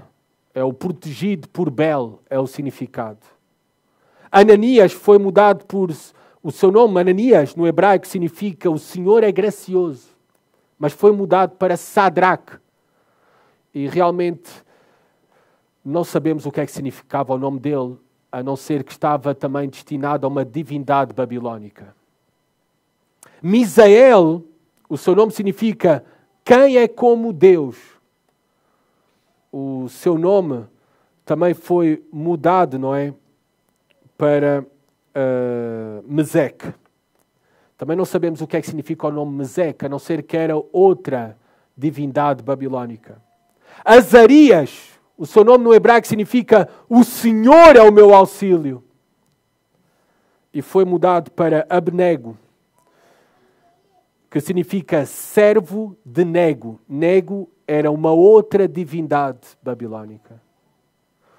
É o protegido por Bel, é o significado. Ananias foi mudado por... O seu nome, Ananias, no hebraico, significa o Senhor é gracioso. Mas foi mudado para Sadraque. E realmente não sabemos o que é que significava o nome dele, a não ser que estava também destinado a uma divindade babilônica. Misael, o seu nome significa quem é como Deus. O seu nome também foi mudado, não é? Para Meseque. Também não sabemos o que é que significa o nome Meseque, a não ser que era outra divindade babilônica. Azarias, o seu nome no hebraico significa o Senhor é o meu auxílio. E foi mudado para Abnego, que significa servo de Nego. Nego era uma outra divindade babilônica.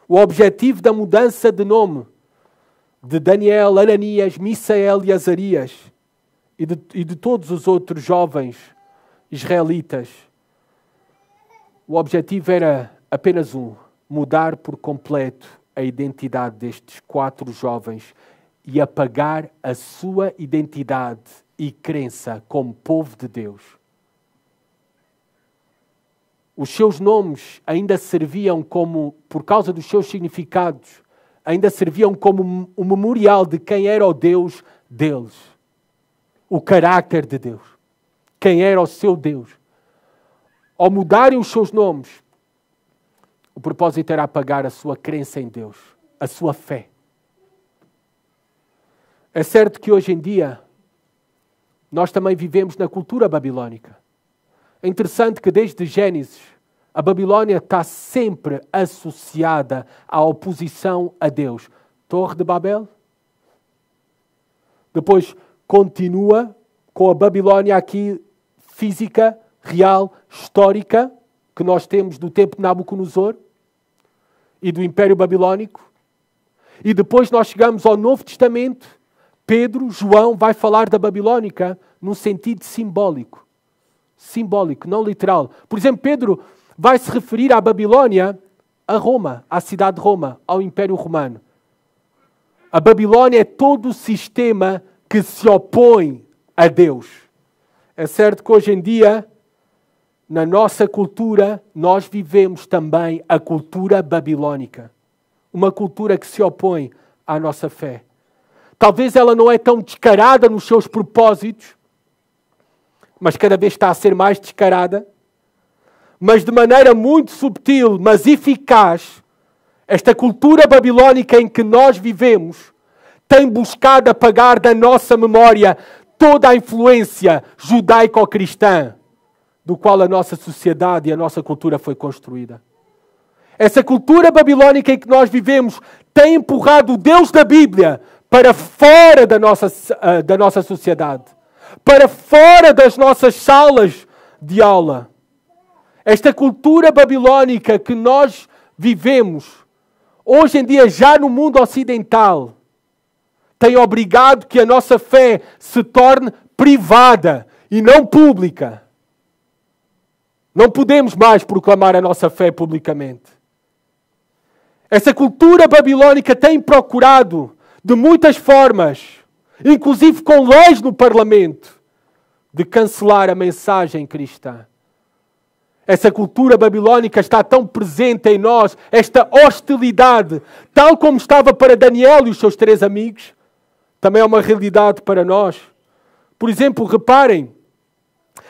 O objetivo da mudança de nome de Daniel, Ananias, Misael e Azarias e de todos os outros jovens israelitas, o objetivo era apenas um: mudar por completo a identidade destes 4 jovens e apagar a sua identidade e crença como povo de Deus. Os seus nomes ainda serviam como, por causa dos seus significados, ainda serviam como um memorial de quem era o Deus deles. O caráter de Deus. Quem era o seu Deus. Ao mudarem os seus nomes, o propósito era apagar a sua crença em Deus, a sua fé. É certo que hoje em dia nós também vivemos na cultura babilónica. É interessante que desde Gênesis a Babilônia está sempre associada à oposição a Deus. Torre de Babel. Depois continua com a Babilônia aqui física, real, histórica, que nós temos do tempo de Nabucodonosor e do Império Babilónico. E depois nós chegamos ao Novo Testamento. Pedro, João, vai falar da Babilônica num sentido simbólico. Simbólico, não literal. Por exemplo, Pedro vai se referir à Babilônia, a Roma, à cidade de Roma, ao Império Romano. A Babilônia é todo o sistema que se opõe a Deus. É certo que hoje em dia, na nossa cultura, nós vivemos também a cultura babilónica. Uma cultura que se opõe à nossa fé. Talvez ela não é tão descarada nos seus propósitos, mas cada vez está a ser mais descarada. Mas de maneira muito subtil, mas eficaz, esta cultura babilónica em que nós vivemos tem buscado apagar da nossa memória toda a influência judaico-cristã do qual a nossa sociedade e a nossa cultura foi construída. Essa cultura babilónica em que nós vivemos tem empurrado o Deus da Bíblia para fora da nossa sociedade, para fora das nossas salas de aula. Esta cultura babilónica que nós vivemos, hoje em dia já no mundo ocidental, tem obrigado que a nossa fé se torne privada e não pública. Não podemos mais proclamar a nossa fé publicamente. Essa cultura babilónica tem procurado, de muitas formas, inclusive com leis no Parlamento, de cancelar a mensagem cristã. Essa cultura babilónica está tão presente em nós, esta hostilidade, tal como estava para Daniel e os seus 3 amigos, também é uma realidade para nós. Por exemplo, reparem,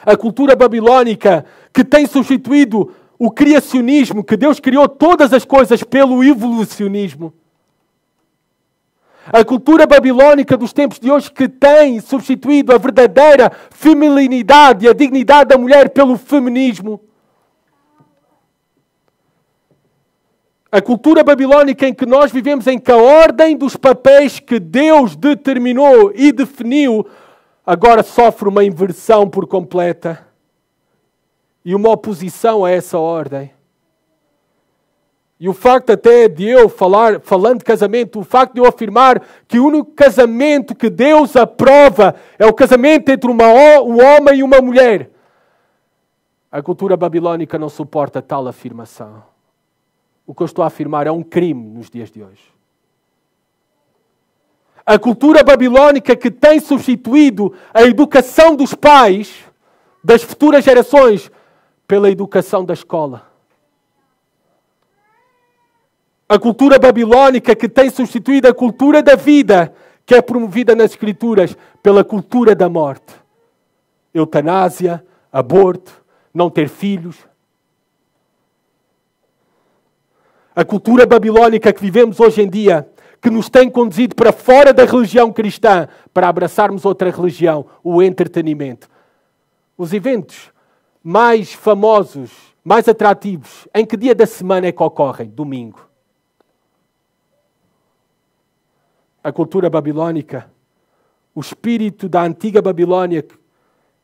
a cultura babilónica que tem substituído o criacionismo, que Deus criou todas as coisas pelo evolucionismo. A cultura babilónica dos tempos de hoje que tem substituído a verdadeira feminilidade e a dignidade da mulher pelo feminismo. A cultura babilónica em que nós vivemos, em que a ordem dos papéis que Deus determinou e definiu, agora sofre uma inversão por completa. E uma oposição a essa ordem. E o facto até de eu falando de casamento, o facto de eu afirmar que o único casamento que Deus aprova é o casamento entre um homem e uma mulher. A cultura babilónica não suporta tal afirmação. O que eu estou a afirmar é um crime nos dias de hoje. A cultura babilónica que tem substituído a educação dos pais, das futuras gerações, pela educação da escola. A cultura babilónica que tem substituído a cultura da vida, que é promovida nas Escrituras, pela cultura da morte. Eutanásia, aborto, não ter filhos. A cultura babilónica que vivemos hoje em dia, que nos tem conduzido para fora da religião cristã, para abraçarmos outra religião, o entretenimento. Os eventos mais famosos, mais atrativos, em que dia da semana é que ocorrem? Domingo. A cultura babilónica, o espírito da antiga Babilônia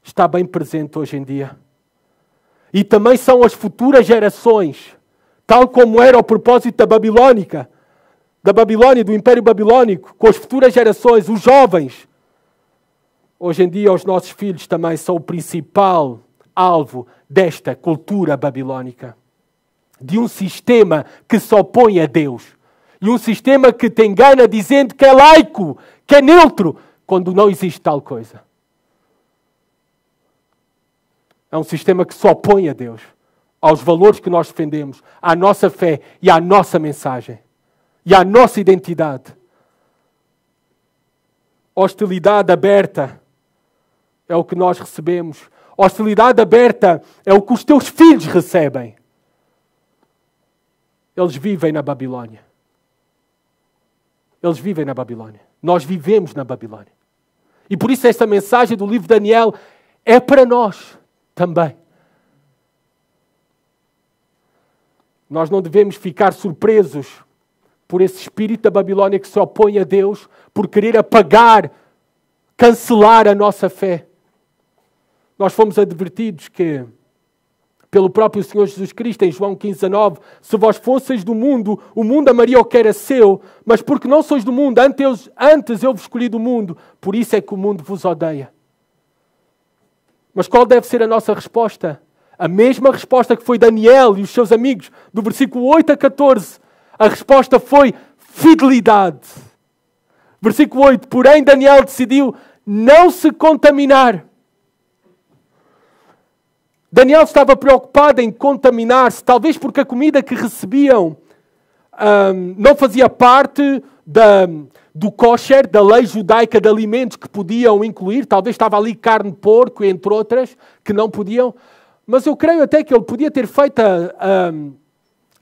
está bem presente hoje em dia. E também são as futuras gerações, tal como era o propósito da Babilônia, do Império Babilônico, com as futuras gerações, os jovens. Hoje em dia, os nossos filhos também são o principal alvo desta cultura babilónica. De um sistema que se opõe a Deus. E um sistema que te engana dizendo que é laico, que é neutro, quando não existe tal coisa. É um sistema que se opõe a Deus. aos valores que nós defendemos, à nossa fé e à nossa mensagem e à nossa identidade. Hostilidade aberta é o que nós recebemos. Hostilidade aberta é o que os teus filhos recebem. Eles vivem na Babilônia. Eles vivem na Babilônia. Nós vivemos na Babilônia. E por isso esta mensagem do livro de Daniel é para nós também. Nós não devemos ficar surpresos por esse espírito da Babilônia que se opõe a Deus, por querer apagar, cancelar a nossa fé. Nós fomos advertidos que, pelo próprio Senhor Jesus Cristo, em João 15:19, se vós fosseis do mundo, o mundo amaria o que era seu, mas porque não sois do mundo, antes eu vos escolhi do mundo, por isso é que o mundo vos odeia. Mas qual deve ser a nossa resposta? A mesma resposta que foi Daniel e os seus amigos, do versículo 8 a 14. A resposta foi fidelidade. Versículo 8. Porém, Daniel decidiu não se contaminar. Daniel estava preocupado em contaminar-se, talvez porque a comida que recebiam não fazia parte do kosher, da lei judaica de alimentos que podiam incluir. Talvez estava ali carne de porco, entre outras, que não podiam. Mas eu creio até que ele podia ter feito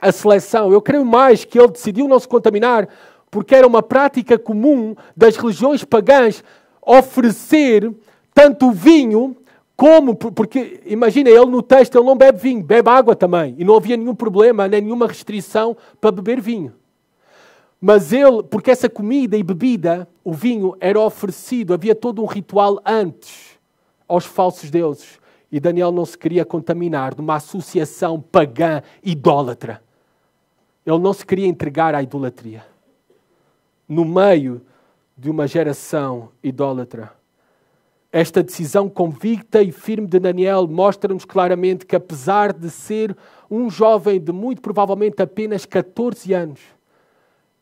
a seleção. Eu creio mais que ele decidiu não se contaminar porque era uma prática comum das religiões pagãs oferecer tanto o vinho como... Porque, imagina, ele no texto ele não bebe vinho, bebe água também. E não havia nenhum problema, nem nenhuma restrição para beber vinho. Mas ele, porque essa comida e bebida, o vinho, era oferecido, havia todo um ritual antes aos falsos deuses. E Daniel não se queria contaminar de uma associação pagã idólatra. Ele não se queria entregar à idolatria. No meio de uma geração idólatra. Esta decisão convicta e firme de Daniel mostra-nos claramente que, apesar de ser um jovem de muito provavelmente apenas 14 anos,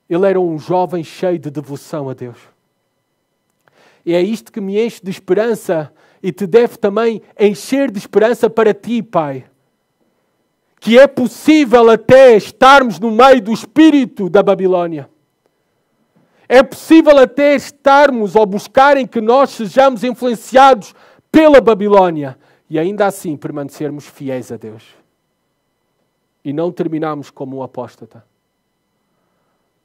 ele era um jovem cheio de devoção a Deus. E é isto que me enche de esperança e te deve também encher de esperança para ti, Pai. Que é possível até estarmos no meio do espírito da Babilônia. É possível até estarmos ou buscarem que nós sejamos influenciados pela Babilônia e ainda assim permanecermos fiéis a Deus. E não terminarmos como um apóstata.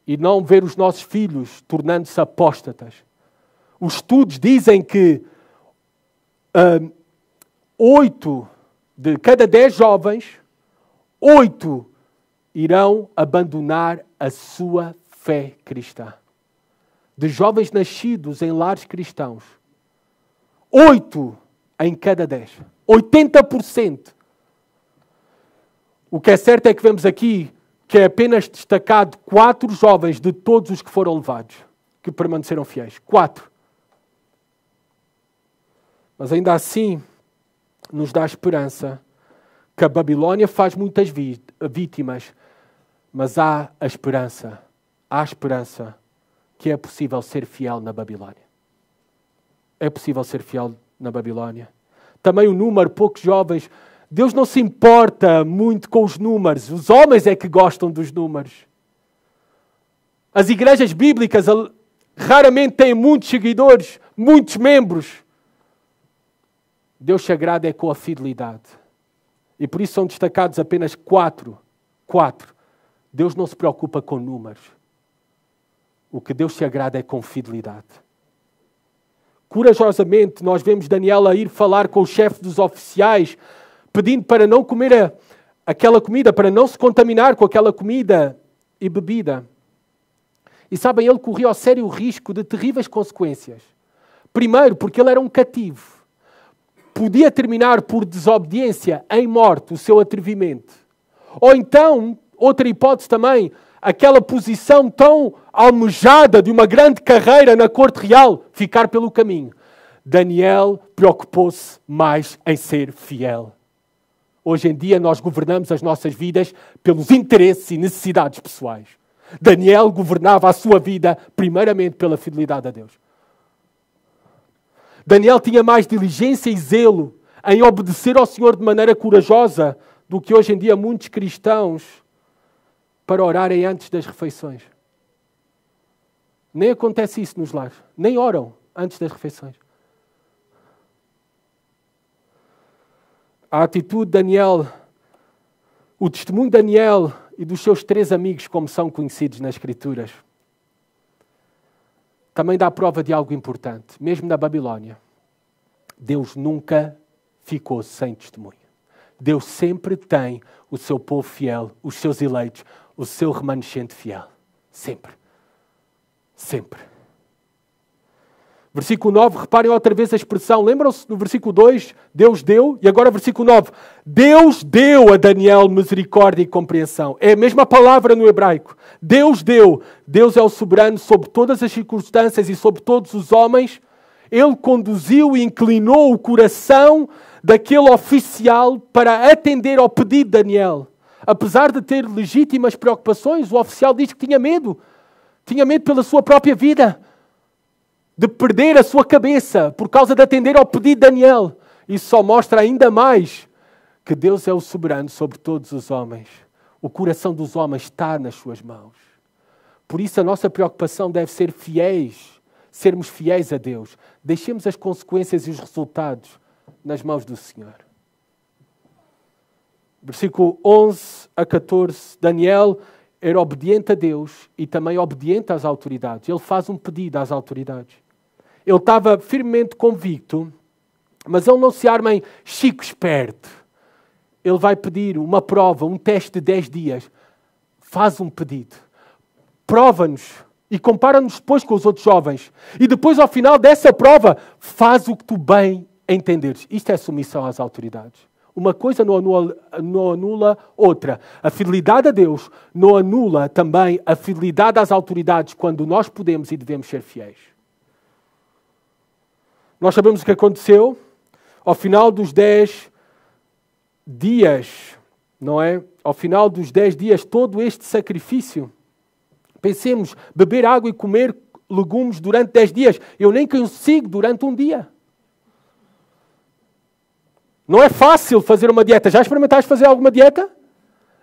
E não ver os nossos filhos tornando-se apóstatas. Os estudos dizem que 8 de cada 10 jovens, 8 irão abandonar a sua fé cristã. De jovens nascidos em lares cristãos, 8 em cada 10. 80%. O que é certo é que vemos aqui que é apenas destacado 4 jovens de todos os que foram levados, que permaneceram fiéis. 4. Mas ainda assim, nos dá esperança que a Babilônia faz muitas vítimas, mas há a esperança que é possível ser fiel na Babilônia. É possível ser fiel na Babilônia. Também o número, poucos jovens. Deus não se importa muito com os números. Os homens é que gostam dos números. As igrejas bíblicas raramente têm muitos seguidores, muitos membros. Deus se agrada é com a fidelidade. E por isso são destacados apenas 4. 4. Deus não se preocupa com números. O que Deus se agrada é com fidelidade. Corajosamente, nós vemos Daniel a ir falar com o chefe dos oficiais, pedindo para não comer aquela comida, para não se contaminar com aquela comida e bebida. E sabem, ele corria ao sério risco de terríveis consequências. Primeiro, porque ele era um cativo. Podia terminar por desobediência em morte o seu atrevimento. Ou então, outra hipótese também, aquela posição tão almejada de uma grande carreira na corte real, ficar pelo caminho. Daniel preocupou-se mais em ser fiel. Hoje em dia nós governamos as nossas vidas pelos interesses e necessidades pessoais. Daniel governava a sua vida primeiramente pela fidelidade a Deus. Daniel tinha mais diligência e zelo em obedecer ao Senhor de maneira corajosa do que hoje em dia muitos cristãos para orarem antes das refeições. Nem acontece isso nos lares. Nem oram antes das refeições. A atitude de Daniel, o testemunho de Daniel e dos seus 3 amigos, como são conhecidos nas Escrituras, também dá prova de algo importante. Mesmo na Babilónia, Deus nunca ficou sem testemunho. Deus sempre tem o seu povo fiel, os seus eleitos, o seu remanescente fiel. Sempre. Sempre. Versículo 9, reparem outra vez a expressão. Lembram-se no versículo 2, Deus deu, e agora versículo 9. Deus deu a Daniel misericórdia e compreensão. É a mesma palavra no hebraico. Deus deu. Deus é o soberano sobre todas as circunstâncias e sobre todos os homens. Ele conduziu e inclinou o coração daquele oficial para atender ao pedido de Daniel. Apesar de ter legítimas preocupações, o oficial diz que tinha medo. Tinha medo pela sua própria vida. De perder a sua cabeça por causa de atender ao pedido de Daniel. Isso só mostra ainda mais que Deus é o soberano sobre todos os homens. O coração dos homens está nas suas mãos. Por isso a nossa preocupação deve ser fiéis, sermos fiéis a Deus. Deixemos as consequências e os resultados nas mãos do Senhor. Versículo 11 a 14. Daniel era obediente a Deus e também obediente às autoridades. Ele faz um pedido às autoridades. Ele estava firmemente convicto, mas ele não se arma em chico esperto. Ele vai pedir uma prova, um teste de 10 dias. Faz um pedido. Prova-nos e compara-nos depois com os outros jovens. E depois, ao final dessa prova, faz o que tu bem entenderes. Isto é submissão às autoridades. Uma coisa não anula outra. A fidelidade a Deus não anula também a fidelidade às autoridades quando nós podemos e devemos ser fiéis. Nós sabemos o que aconteceu ao final dos 10 dias, não é? Ao final dos 10 dias, todo este sacrifício. Pensemos, beber água e comer legumes durante 10 dias. Eu nem consigo durante um dia. Não é fácil fazer uma dieta. Já experimentaste fazer alguma dieta?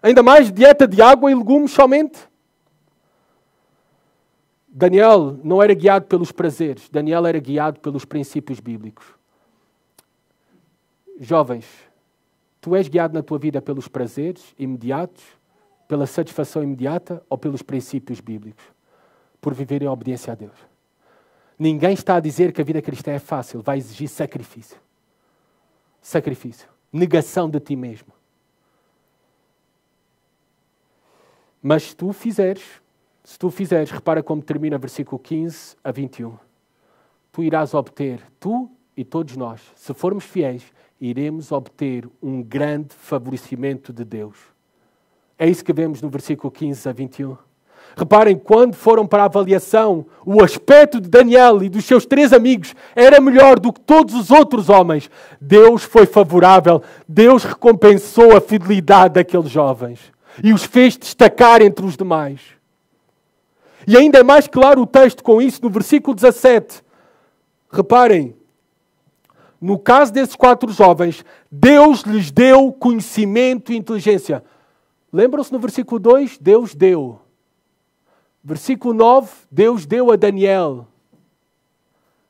Ainda mais dieta de água e legumes somente? Daniel não era guiado pelos prazeres. Daniel era guiado pelos princípios bíblicos. Jovens, tu és guiado na tua vida pelos prazeres imediatos, pela satisfação imediata ou pelos princípios bíblicos? Por viver em obediência a Deus. Ninguém está a dizer que a vida cristã é fácil. Vai exigir sacrifício. Sacrifício. Negação de ti mesmo. Mas se tu fizeres, repara como termina versículo 15 a 21. Tu irás obter, tu e todos nós, se formos fiéis, iremos obter um grande favorecimento de Deus. É isso que vemos no versículo 15 a 21. Reparem, quando foram para a avaliação, o aspecto de Daniel e dos seus 3 amigos era melhor do que todos os outros homens. Deus foi favorável. Deus recompensou a fidelidade daqueles jovens e os fez destacar entre os demais. E ainda é mais claro o texto com isso no versículo 17. Reparem, no caso desses 4 jovens, Deus lhes deu conhecimento e inteligência. Lembram-se no versículo 2? Deus deu. Versículo 9, Deus deu a Daniel.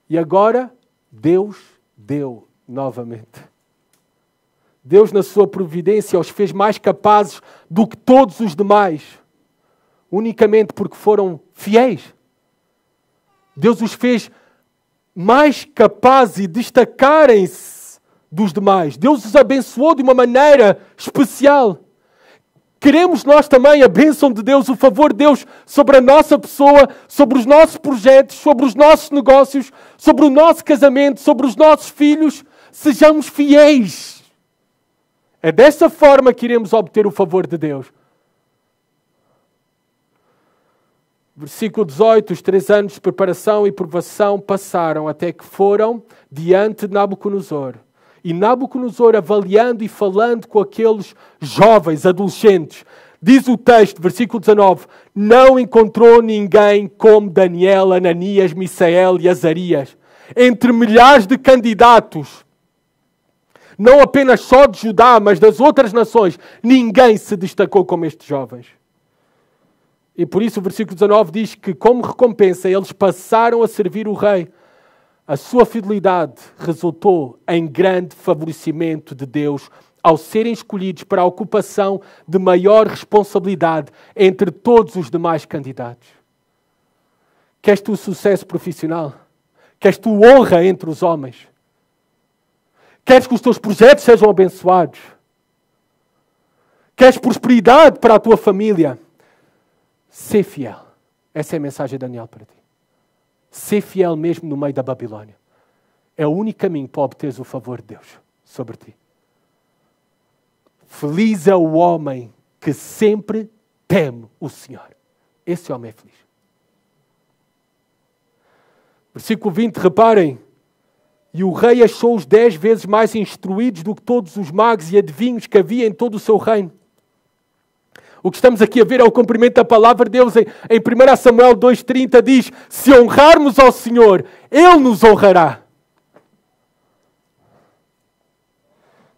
E agora, Deus deu novamente. Deus, na sua providência, os fez mais capazes do que todos os demais. Unicamente porque foram fiéis. Deus os fez mais capazes e destacarem-se dos demais. Deus os abençoou de uma maneira especial. Queremos nós também a bênção de Deus, o favor de Deus sobre a nossa pessoa, sobre os nossos projetos, sobre os nossos negócios, sobre o nosso casamento, sobre os nossos filhos. Sejamos fiéis. É dessa forma que iremos obter o favor de Deus. Versículo 18, os 3 anos de preparação e provação passaram até que foram diante de Nabucodonosor. E Nabucodonosor, avaliando e falando com aqueles jovens, adolescentes, diz o texto, versículo 19, não encontrou ninguém como Daniel, Ananias, Misael e Azarias. Entre milhares de candidatos, não apenas só de Judá, mas das outras nações, ninguém se destacou como estes jovens. E por isso o versículo 19 diz que, como recompensa, eles passaram a servir o rei. A sua fidelidade resultou em grande favorecimento de Deus ao serem escolhidos para a ocupação de maior responsabilidade entre todos os demais candidatos. Queres tu sucesso profissional? Queres tu honra entre os homens? Queres que os teus projetos sejam abençoados? Queres prosperidade para a tua família? Sê fiel. Essa é a mensagem de Daniel para ti. Sê fiel mesmo no meio da Babilónia. É o único caminho para obteres o favor de Deus sobre ti. Feliz é o homem que sempre teme o Senhor. Esse homem é feliz. Versículo 20, reparem. E o rei achou-os 10 vezes mais instruídos do que todos os magos e adivinhos que havia em todo o seu reino. O que estamos aqui a ver é o cumprimento da palavra de Deus. Em 1 Samuel 2,30 diz: se honrarmos ao Senhor, Ele nos honrará.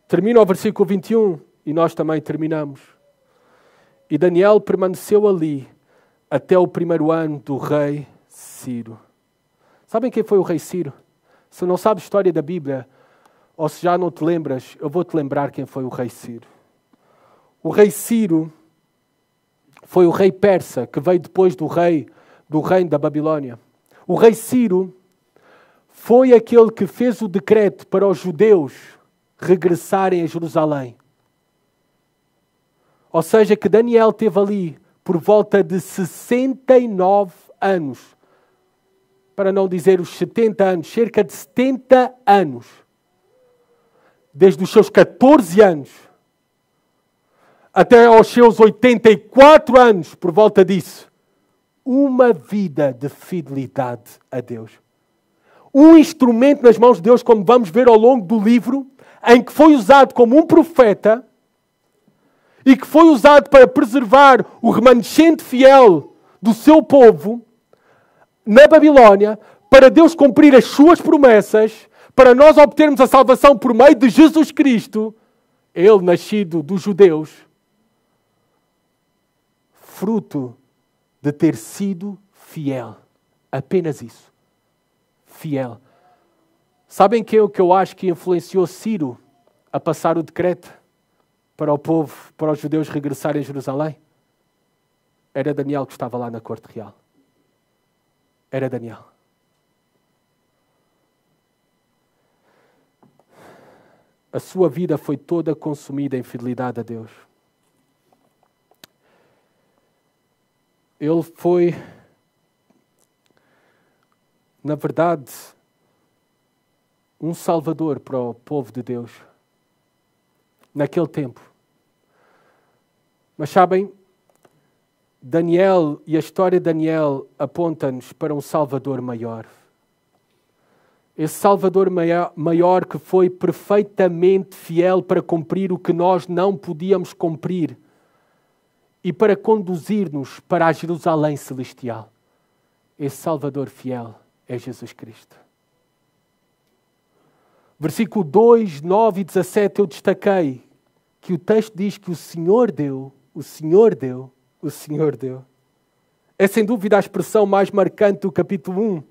Termina o versículo 21 e nós também terminamos. E Daniel permaneceu ali até o 1º ano do rei Ciro. Sabem quem foi o rei Ciro? Se não sabes a história da Bíblia, ou se já não te lembras, eu vou-te lembrar quem foi o rei Ciro. O rei Ciro foi o rei persa que veio depois do reino da Babilónia. O rei Ciro foi aquele que fez o decreto para os judeus regressarem a Jerusalém. Ou seja, que Daniel teve ali por volta de 69 anos. Para não dizer os 70 anos, cerca de 70 anos. Desde os seus 14 anos até aos seus 84 anos, por volta disso. Uma vida de fidelidade a Deus. Um instrumento nas mãos de Deus, como vamos ver ao longo do livro, em que foi usado como um profeta e que foi usado para preservar o remanescente fiel do seu povo na Babilónia, para Deus cumprir as suas promessas, para nós obtermos a salvação por meio de Jesus Cristo, Ele nascido dos judeus, fruto de ter sido fiel. Apenas isso. Fiel. Sabem que é o que eu acho que influenciou Ciro a passar o decreto para o povo, para os judeus regressarem a Jerusalém? Era Daniel que estava lá na corte real. Era Daniel. A sua vida foi toda consumida em fidelidade a Deus. Ele foi, na verdade, um salvador para o povo de Deus naquele tempo. Mas sabem, Daniel e a história de Daniel aponta-nos para um Salvador maior. Esse Salvador maior que foi perfeitamente fiel para cumprir o que nós não podíamos cumprir e para conduzir-nos para a Jerusalém celestial. Esse Salvador fiel é Jesus Cristo. Versículo 2, 9 e 17 eu destaquei que o texto diz que o Senhor deu, o Senhor deu, o Senhor deu. É sem dúvida a expressão mais marcante do capítulo 1,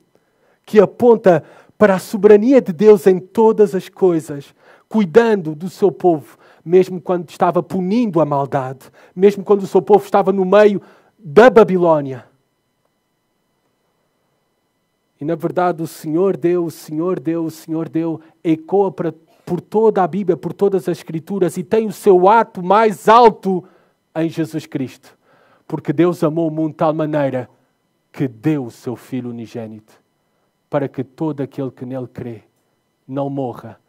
que aponta para a soberania de Deus em todas as coisas, cuidando do seu povo, mesmo quando estava punindo a maldade, mesmo quando o seu povo estava no meio da Babilónia. E na verdade o Senhor deu, o Senhor deu, o Senhor deu, ecoa por toda a Bíblia, por todas as Escrituras, e tem o seu ato mais alto em Jesus Cristo. Porque Deus amou o mundo de tal maneira que deu o seu Filho unigênito, para que todo aquele que nele crê não morra,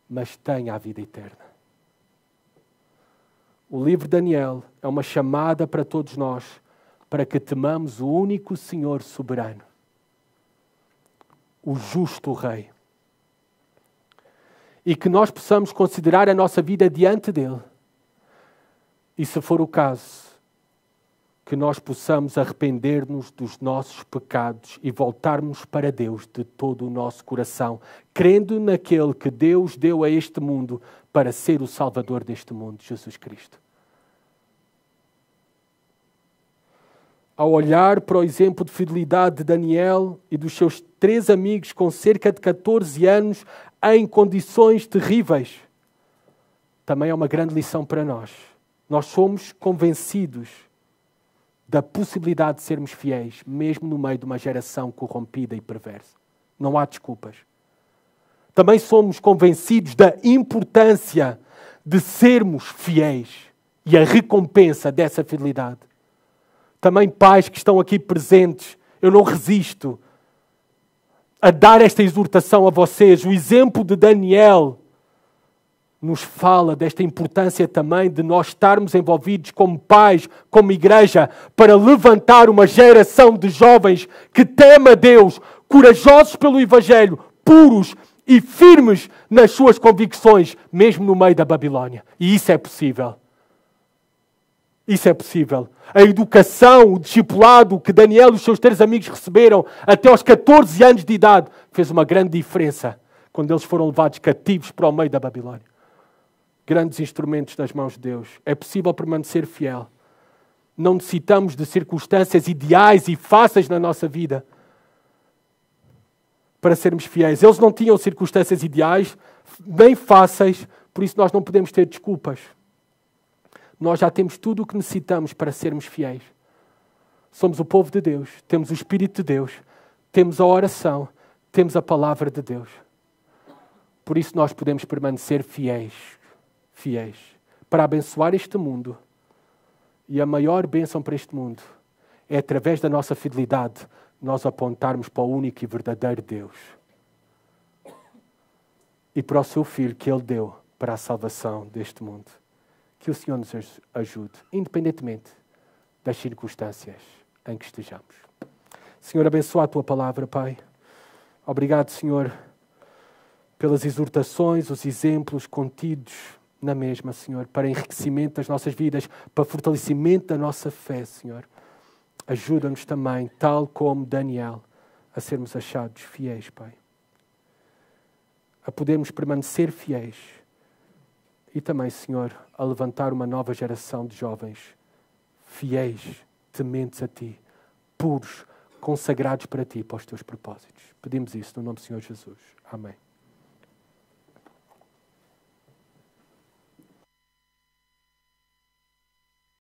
mas tenha a vida eterna. O livro de Daniel é uma chamada para todos nós, para que temamos o único Senhor soberano, o justo Rei. E que nós possamos considerar a nossa vida diante dele. E se for o caso, que nós possamos arrepender-nos dos nossos pecados e voltarmos para Deus de todo o nosso coração, crendo naquele que Deus deu a este mundo para ser o Salvador deste mundo, Jesus Cristo. Ao olhar para o exemplo de fidelidade de Daniel e dos seus 3 amigos com cerca de 14 anos em condições terríveis, também é uma grande lição para nós. Nós somos convencidos da possibilidade de sermos fiéis, mesmo no meio de uma geração corrompida e perversa. Não há desculpas. Também somos convencidos da importância de sermos fiéis e a recompensa dessa fidelidade. Também pais que estão aqui presentes, eu não resisto a dar esta exortação a vocês. O exemplo de Daniel nos fala desta importância também de nós estarmos envolvidos como pais, como igreja, para levantar uma geração de jovens que teme a Deus, corajosos pelo Evangelho, puros e firmes nas suas convicções, mesmo no meio da Babilónia. E isso é possível. Isso é possível. A educação, o discipulado que Daniel e os seus 3 amigos receberam até aos 14 anos de idade fez uma grande diferença quando eles foram levados cativos para o meio da Babilónia. Grandes instrumentos das mãos de Deus. É possível permanecer fiel. Não necessitamos de circunstâncias ideais e fáceis na nossa vida para sermos fiéis. Eles não tinham circunstâncias ideais, nem fáceis, por isso nós não podemos ter desculpas. Nós já temos tudo o que necessitamos para sermos fiéis. Somos o povo de Deus, temos o Espírito de Deus, temos a oração, temos a palavra de Deus. Por isso nós podemos permanecer fiéis, para abençoar este mundo. E a maior bênção para este mundo é através da nossa fidelidade nós apontarmos para o único e verdadeiro Deus e para o seu Filho que Ele deu para a salvação deste mundo. Que o Senhor nos ajude, independentemente das circunstâncias em que estejamos. Senhor, abençoa a Tua palavra, Pai. Obrigado, Senhor, pelas exortações, os exemplos contidos na mesma, Senhor, para enriquecimento das nossas vidas, para fortalecimento da nossa fé, Senhor. Ajuda-nos também, tal como Daniel, a sermos achados fiéis, Pai. A podermos permanecer fiéis. E também, Senhor, a levantar uma nova geração de jovens fiéis, tementes a Ti, puros, consagrados para Ti, para os Teus propósitos. Pedimos isso no nome do Senhor Jesus. Amém.